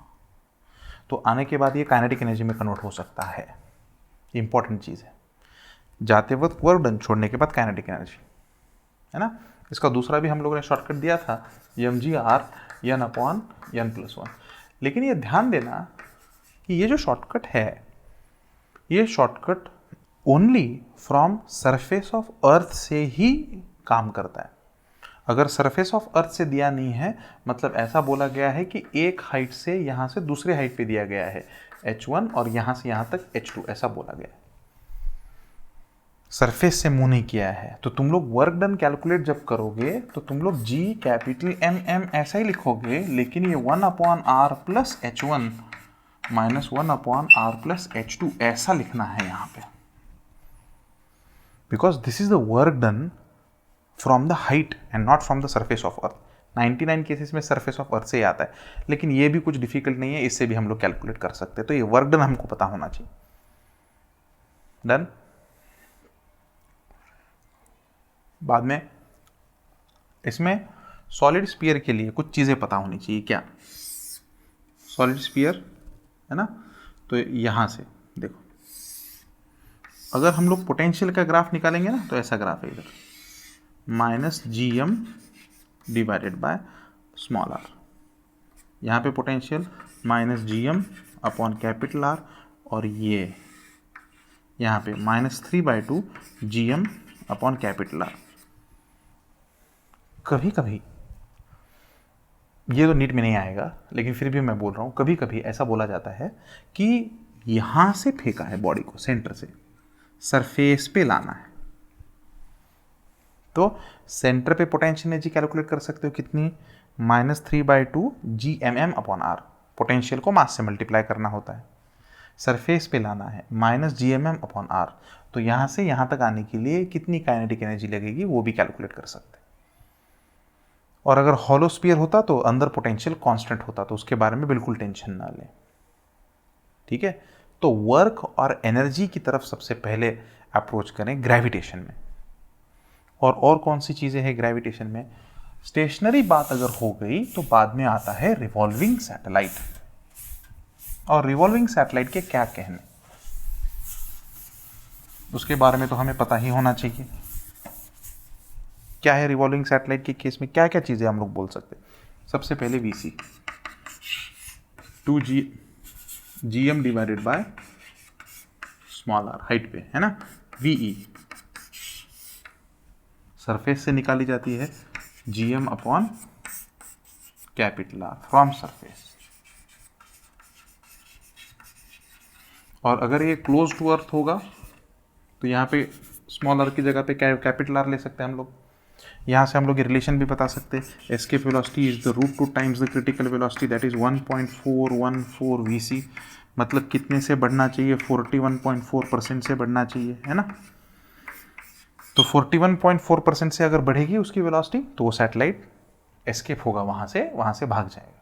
तो आने के बाद ये काइनेटिक एनर्जी में कन्वर्ट हो सकता है। इंपॉर्टेंट चीज़ है, जाते वक्त वर्क डन, छोड़ने के बाद काइनेटिक एनर्जी, है ना। इसका दूसरा भी हम लोगों ने शॉर्टकट दिया था, mgr n/n+1। लेकिन ये ध्यान देना कि ये जो शॉर्टकट है, ये shortcut only from surface of earth से ही काम करता है। अगर सरफेस ऑफ अर्थ से दिया नहीं है, मतलब ऐसा बोला गया है कि एक हाइट से यहाँ से दूसरे हाइट पे दिया गया है h1 और यहाँ से यहाँ तक h2, ऐसा बोला गया है, सरफेस से मूव नहीं किया है। तो तुम लोग वर्क डन कैलकुलेट जब करोगे तो तुम लोग Gm ऐसा ही लिखोगे, लेकिन ये 1/r + h1 -1/r + h2 ऐसा लिखना है यहाँ पे, because this is the work done from the height and not from the surface of earth. 99 cases में सरफेस ऑफ अर्थ से ही आता है, लेकिन ये भी कुछ डिफिकल्ट नहीं है, इससे भी हम लोग कैलकुलेट कर सकते हैं। तो ये वर्क डन हमको पता होना चाहिए। डन। बाद में इसमें सॉलिड स्फीयर के लिए कुछ चीज़ें पता होनी चाहिए। क्या? सॉलिड स्फीयर है ना, तो यहाँ से देखो, अगर हम लोग पोटेंशियल का ग्राफ निकालेंगे ना, तो ऐसा ग्राफ है इधर, -gm divided by small r। यहाँ पे potential -gm upon capital R, और ये यहाँ पे -3/2 gm अपॉन कैपिटल R। कभी कभी ये तो नीट में नहीं आएगा, लेकिन फिर भी मैं बोल रहा हूँ, कभी कभी ऐसा बोला जाता है कि यहाँ से फेंका है बॉडी को, सेंटर से सरफेस पे लाना है, तो सेंटर पे पोटेंशियल एनर्जी कैलकुलेट कर सकते हो कितनी, -3/2 gmm अपॉन R। पोटेंशियल को मास से मल्टीप्लाई करना होता है, सरफेस पे लाना है -gmm अपॉन R। तो यहाँ से यहाँ तक आने के लिए कितनी काइनेटिक एनर्जी लगेगी वो भी कैलकुलेट कर सकते हैं। और अगर हॉलो स्फीयर होता तो अंदर पोटेंशियल कांस्टेंट होता, तो उसके बारे में बिल्कुल टेंशन ना लें। ठीक है, तो वर्क और एनर्जी की तरफ सबसे पहले अप्रोच करें ग्रेविटेशन में। और कौन सी चीज़ें हैं ग्रेविटेशन में? स्टेशनरी बात अगर हो गई तो बाद में आता है रिवॉल्विंग सैटेलाइट। और रिवॉल्विंग सैटेलाइट के क्या कहने, उसके बारे में तो हमें पता ही होना चाहिए। क्या है रिवॉल्विंग सैटेलाइट के केस में, क्या क्या चीज़ें हम लोग बोल सकते हैं? सबसे पहले VC 2G GM divided by small r, height पे है ना। VE सरफेस से निकाली जाती है, GM upon capital R from surface. और अगर ये क्लोज टू अर्थ होगा तो यहाँ पे स्मॉल r की जगह पे कैपिटल R ले सकते हैं हम लोग। यहाँ से हम लोग ये रिलेशन भी बता सकते हैं, escape velocity is the √2 times the critical velocity, that is 1.414 VC। मतलब कितने से बढ़ना चाहिए? 41.4% से बढ़ना चाहिए, है ना। तो 41.4% से अगर बढ़ेगी उसकी वेलोसिटी तो वो सैटेलाइट एस्केप होगा, वहाँ से भाग जाएगा।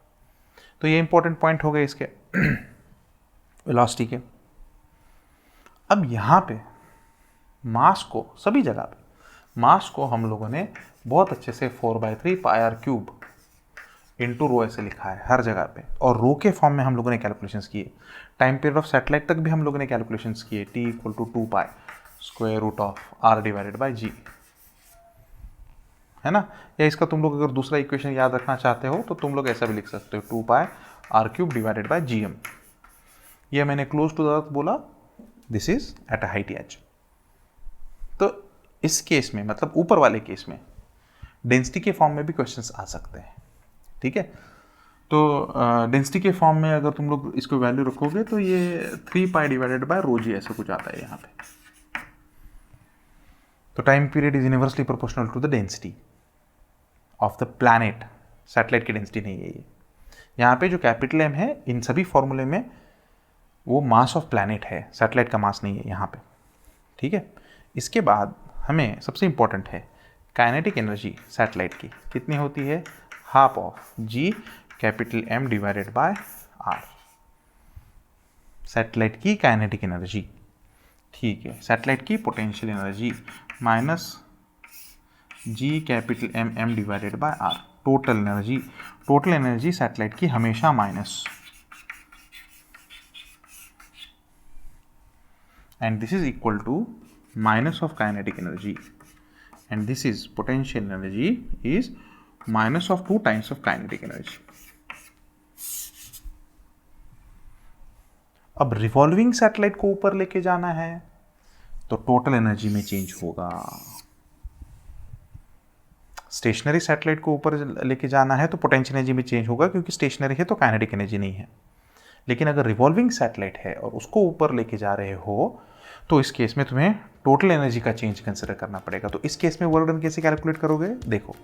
तो ये इंपॉर्टेंट पॉइंट हो गए इसके वेलोसिटी के। अब यहाँ पे मास को, सभी जगह पे मास को हम लोगों ने बहुत अच्छे से 4/3 πr³ इंटू रो ऐसे लिखा है हर जगह पे, और रो के फॉर्म में हम लोगों ने कैलकुलेशंस किए। टाइम पीरियड ऑफ सैटेलाइट तक भी हम लोगों ने कैलकुलेशंस किए, T = 2π √r divided by g, है ना। या इसका तुम लोग अगर दूसरा इक्वेशन याद रखना चाहते हो तो तुम लोग ऐसा भी लिख सकते हो, 2π r³ डिवाइडेड बाय gm। ये मैंने क्लोज टू द अर्थ बोला, this is at a height H. तो इस केस में, मतलब ऊपर वाले केस में, डेंसिटी के फॉर्म में भी क्वेश्चंस आ सकते हैं। ठीक है, तो डेंसिटी के फॉर्म में अगर तुम लोग इसको वैल्यू रखोगे तो ये 3π डिवाइडेड बाय ρg ऐसे कुछ आता है यहाँ पे। तो time period is inversely proportional to the density of the planet. Satellite की डेंसिटी नहीं है ये। यहाँ पे जो कैपिटल M है इन सभी फॉर्मूले में वो मास ऑफ प्लैनेट है, सैटेलाइट का मास नहीं है यहाँ पे। ठीक है, इसके बाद हमें सबसे इंपॉर्टेंट है काइनेटिक एनर्जी सैटेलाइट की कितनी होती है, half of G capital M divided bye R। Satellite की काइनेटिक एनर्जी, ठीक है, सैटेलाइट की potential energy -G capital M divided bye R। Total energy satellite की हमेशा minus, and this is equal to minus of kinetic energy, and this is potential energy is minus of 2 times of kinetic energy. अब रिवॉल्विंग सैटेलाइट को ऊपर लेके जाना है तो टोटल एनर्जी में चेंज होगा। स्टेशनरी सैटेलाइट को ऊपर लेके जाना है तो पोटेंशियल एनर्जी में चेंज होगा, क्योंकि स्टेशनरी है तो काइनेटिक एनर्जी नहीं है। लेकिन अगर रिवॉल्विंग सैटेलाइट है और उसको ऊपर लेके जा रहे हो तो इस केस में तुम्हें टोटल एनर्जी का चेंज कंसिडर करना पड़ेगा। तो इस केस में वर्क डन कैसे कैलकुलेट करोगे, देखो।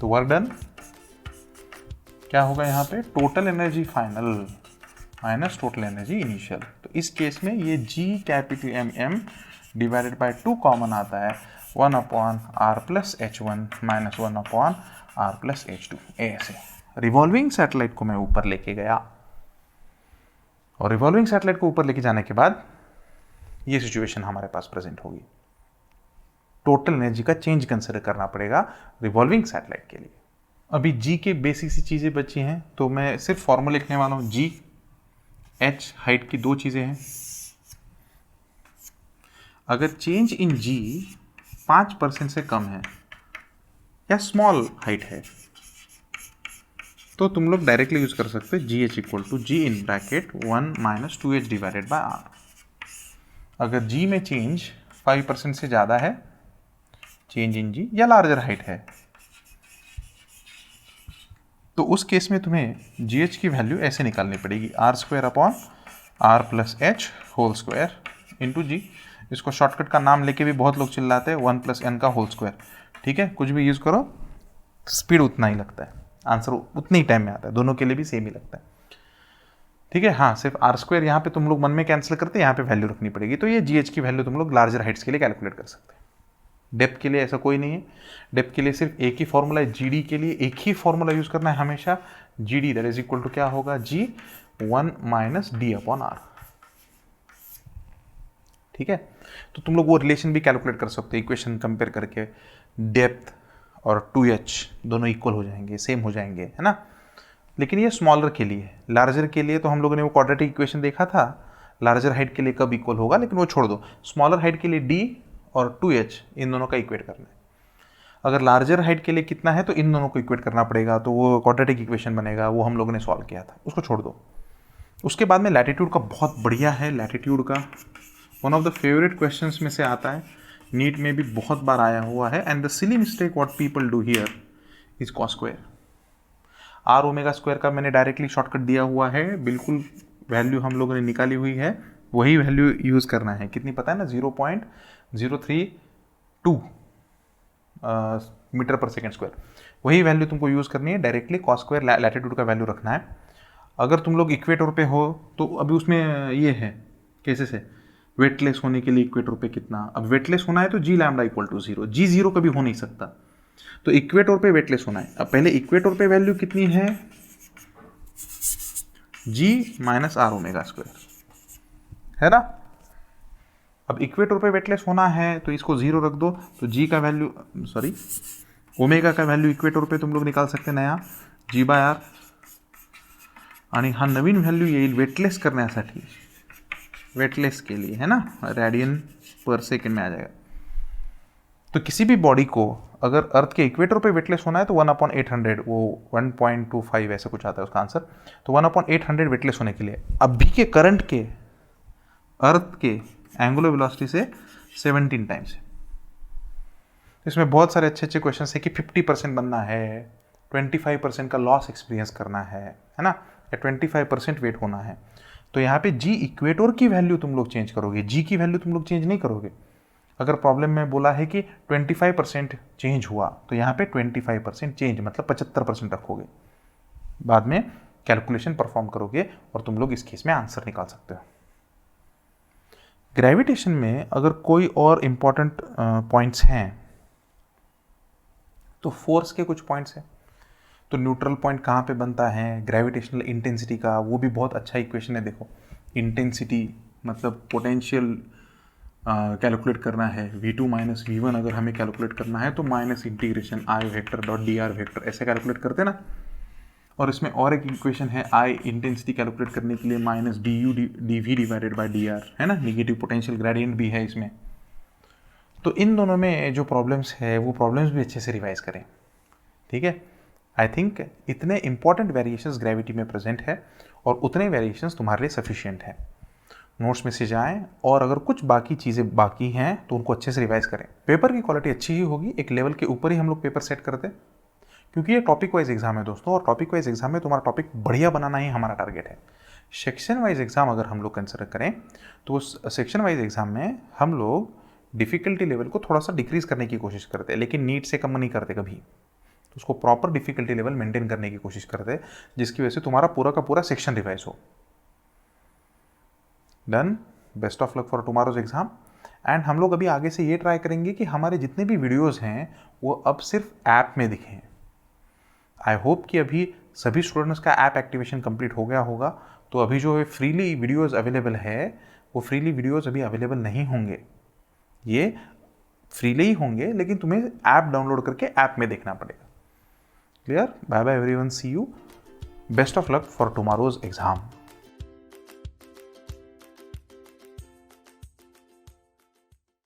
तो वर्क डन क्या होगा यहाँ पे, total energy final minus total energy initial. तो इस केस में ये G capital M divided by 2 common आता है, 1 upon are plus H1 minus 1 upon are plus H2, ऐसे रिवॉल्विंग सैटेलाइट को मैं ऊपर लेके गया, और रिवॉल्विंग सैटेलाइट को ऊपर लेके जाने के बाद ये सिचुएशन हमारे पास प्रेजेंट होगी। टोटल एनर्जी का चेंज कंसिडर करना पड़ेगा रिवॉल्विंग सैटेलाइट के लिए। अभी जी के बेसिक सी चीज़ें बची हैं, तो मैं सिर्फ फॉर्मूला लिखने वाला हूँ। जी एच हाइट की दो चीज़ें हैं। अगर चेंज इन जी 5% से कम है या स्मॉल हाइट है, तो तुम लोग डायरेक्टली यूज कर सकते हैं G H equal to G in bracket 1 minus 2h divided by R. अगर जी में चेंज 5% से ज़्यादा है, चेंज इन जी, या लार्जर हाइट है, तो उस केस में तुम्हें जी एच की वैल्यू ऐसे निकालनी पड़ेगी, r square upon are plus h whole square into g. इसको शॉर्टकट का नाम लेके भी बहुत लोग चिल्लाते हैं 1 प्लस एन का होल स्क्वायर। ठीक है, कुछ भी यूज़ करो, स्पीड उतना ही लगता है, आंसर उतनी ही टाइम में आता है, दोनों के लिए भी सेम ही लगता है। ठीक है, हाँ, सिर्फ आर स्क्वायर यहाँ पे तुम लोग मन में कैंसिल करते हैं, यहाँ पे वैल्यू रखनी पड़ेगी। तो ये जी एच की वैल्यू तुम लोग लार्जर हाइट्स के लिए कैलकुलेट कर सकते हैं। डेप्थ के लिए ऐसा कोई नहीं है। डेप्थ के लिए सिर्फ एक ही फॉर्मूला है, जी डी के लिए एक ही फॉर्मूला यूज करना है हमेशा। G D that is equal to क्या होगा, G 1 minus D upon R. ठीक है, तो तुम लोग वो रिलेशन भी कैलकुलेट कर सकते हो, इक्वेशन कंपेयर करके डेप्थ और 2h दोनों इक्वल हो जाएंगे, सेम हो जाएंगे, है ना। लेकिन ये स्मॉलर के लिए। लार्जर के लिए तो हम लोगों ने वो क्वाड्रेटिक इक्वेशन देखा था, लार्जर हाइट के लिए कब इक्वल होगा, लेकिन वो छोड़ दो। स्मॉलर हाइट के लिए d और 2h इन दोनों का इक्वेट करना है। अगर लार्जर हाइट के लिए कितना है तो इन दोनों को इक्वेट करना पड़ेगा, तो वो क्वाड्रेटिक इक्वेशन बनेगा, वो हम लोगों ने सॉल्व किया था, उसको छोड़ दो। उसके बाद में लैटिट्यूड का बहुत बढ़िया है। लैटिट्यूड का one of the favourite questions में से आता है, नीट में भी बहुत बार आया हुआ है। And the silly mistake what people do here is cos square. R omega square का मैंने डायरेक्टली शॉर्टकट दिया हुआ है, बिल्कुल वैल्यू हम लोगों ने निकाली हुई है, वही वैल्यू यूज़ करना है। कितनी पता है ना, 0.032 मीटर पर सेकेंड स्क्वायर, वही वैल्यू तुमको यूज़ करनी है। डायरेक्टली कॉस स्क्वायर लैटिट्यूड का वैल्यू रखना है। अगर तुम लोग इक्वेटर पे हो तो अभी उसमें ये है केसेस है, वेटलेस होने के लिए इक्वेटर पे कितना, अब वेटलेस होना है तो जी लैम्डा इक्वल टू 0, जी 0 कभी हो नहीं सकता, तो इक्वेटर पे वेटलेस होना है। अब पहले इक्वेटर पे वैल्यू कितनी है, जी माइनस आर ओमेगा स्क्वायर, है ना। अब इक्वेटर पे वेटलेस होना है तो इसको 0 रख दो, तो जी का वैल्यू, सॉरी ओमेगा का वैल्यू इक्वेटर पे तुम लोग निकाल सकते हैं नया, जी बाय आर। आणि हा नवीन व्हॅल्यू येईल वेटलेस करण्यासाठी, वेटलेस के लिए, है ना, रेडियन पर सेकेंड में आ जाएगा। तो किसी भी बॉडी को अगर अर्थ के इक्वेटर पे वेटलेस होना है तो 1/800, वो 1.25 ऐसे कुछ आता है उसका आंसर, तो 1/800 वेटलेस होने के लिए अभी के करंट के अर्थ के एंगुलर वेलोसिटी से 17 टाइम्स है। इसमें बहुत सारे अच्छे अच्छे क्वेश्चन है कि 50% बनना है, 25% का लॉस एक्सपीरियंस करना है ना, या 25% वेट होना है। तो यहाँ पे जी इक्वेटर की वैल्यू तुम लोग चेंज करोगे, जी की वैल्यू तुम लोग चेंज नहीं करोगे। अगर प्रॉब्लम में बोला है कि 25% चेंज हुआ तो यहाँ पे 25% चेंज मतलब 75% रखोगे, बाद में कैलकुलेशन परफॉर्म करोगे और तुम लोग इस केस में आंसर निकाल सकते हो। ग्रेविटेशन में अगर कोई और इंपॉर्टेंट पॉइंट्स हैं तो फोर्स के कुछ पॉइंट्स हैं। तो न्यूट्रल पॉइंट कहाँ पे बनता है, ग्रेविटेशनल इंटेंसिटी का, वो भी बहुत अच्छा इक्वेशन है। देखो इंटेंसिटी मतलब पोटेंशियल कैलकुलेट करना है, v2 माइनस v1 अगर हमें कैलकुलेट करना है तो माइनस इंटीग्रेशन आई vector dot D R vector ऐसे कैलकुलेट करते ना। और इसमें और एक इक्वेशन है आई इंटेंसिटी कैलकुलेट करने के लिए minus D U D V divided by D R, है ना, निगेटिव पोटेंशियल ग्रेडियंट भी है इसमें। तो इन दोनों में जो प्रॉब्लम्स है वो प्रॉब्लम्स भी अच्छे से रिवाइज करें, ठीक है। आई थिंक इतने इंपॉर्टेंट वेरिएशंस ग्रेविटी में प्रेजेंट है और उतने वेरिएशंस तुम्हारे लिए सफिशिएंट है। नोट्स में से जाएं और अगर कुछ बाकी चीज़ें बाकी हैं तो उनको अच्छे से रिवाइज करें। पेपर की क्वालिटी अच्छी ही होगी, एक लेवल के ऊपर ही हम लोग पेपर सेट करते हैं, क्योंकि ये टॉपिक वाइज एग्जाम है दोस्तों, और टॉपिक वाइज एग्जाम में तुम्हारा टॉपिक बढ़िया बनाना ही हमारा टारगेट है। सेक्शन वाइज एग्जाम अगर हम लोग कंसिडर करें तो उस सेक्शन वाइज एग्जाम में हम लोग डिफ़िकल्टी लेवल को थोड़ा सा डिक्रीज़ करने की कोशिश करते हैं, लेकिन नीट से कम नहीं करते कभी। तो उसको प्रॉपर डिफ़िकल्टी लेवल मेंटेन करने की कोशिश करते हैं, जिसकी वजह से तुम्हारा पूरा का पूरा सेक्शन रिवाइज हो। Done. Best of luck for tomorrow's exam. And हम लोग अभी आगे से ये ट्राई करेंगे कि हमारे जितने भी वीडियोज़ हैं वो अब सिर्फ ऐप में दिखें। आई होप कि अभी सभी स्टूडेंट्स का ऐप एक्टिवेशन कंप्लीट हो गया होगा। तो अभी जो फ्रीली वीडियोज़ अवेलेबल है वो फ्रीली वीडियोज़ अभी अवेलेबल नहीं होंगे, ये फ्रीली ही होंगे, लेकिन तुम्हें ऐप डाउनलोड करके ऐप में देखना पड़ेगा। Clear? Bye bye everyone, see you, best of luck for tomorrow's exam.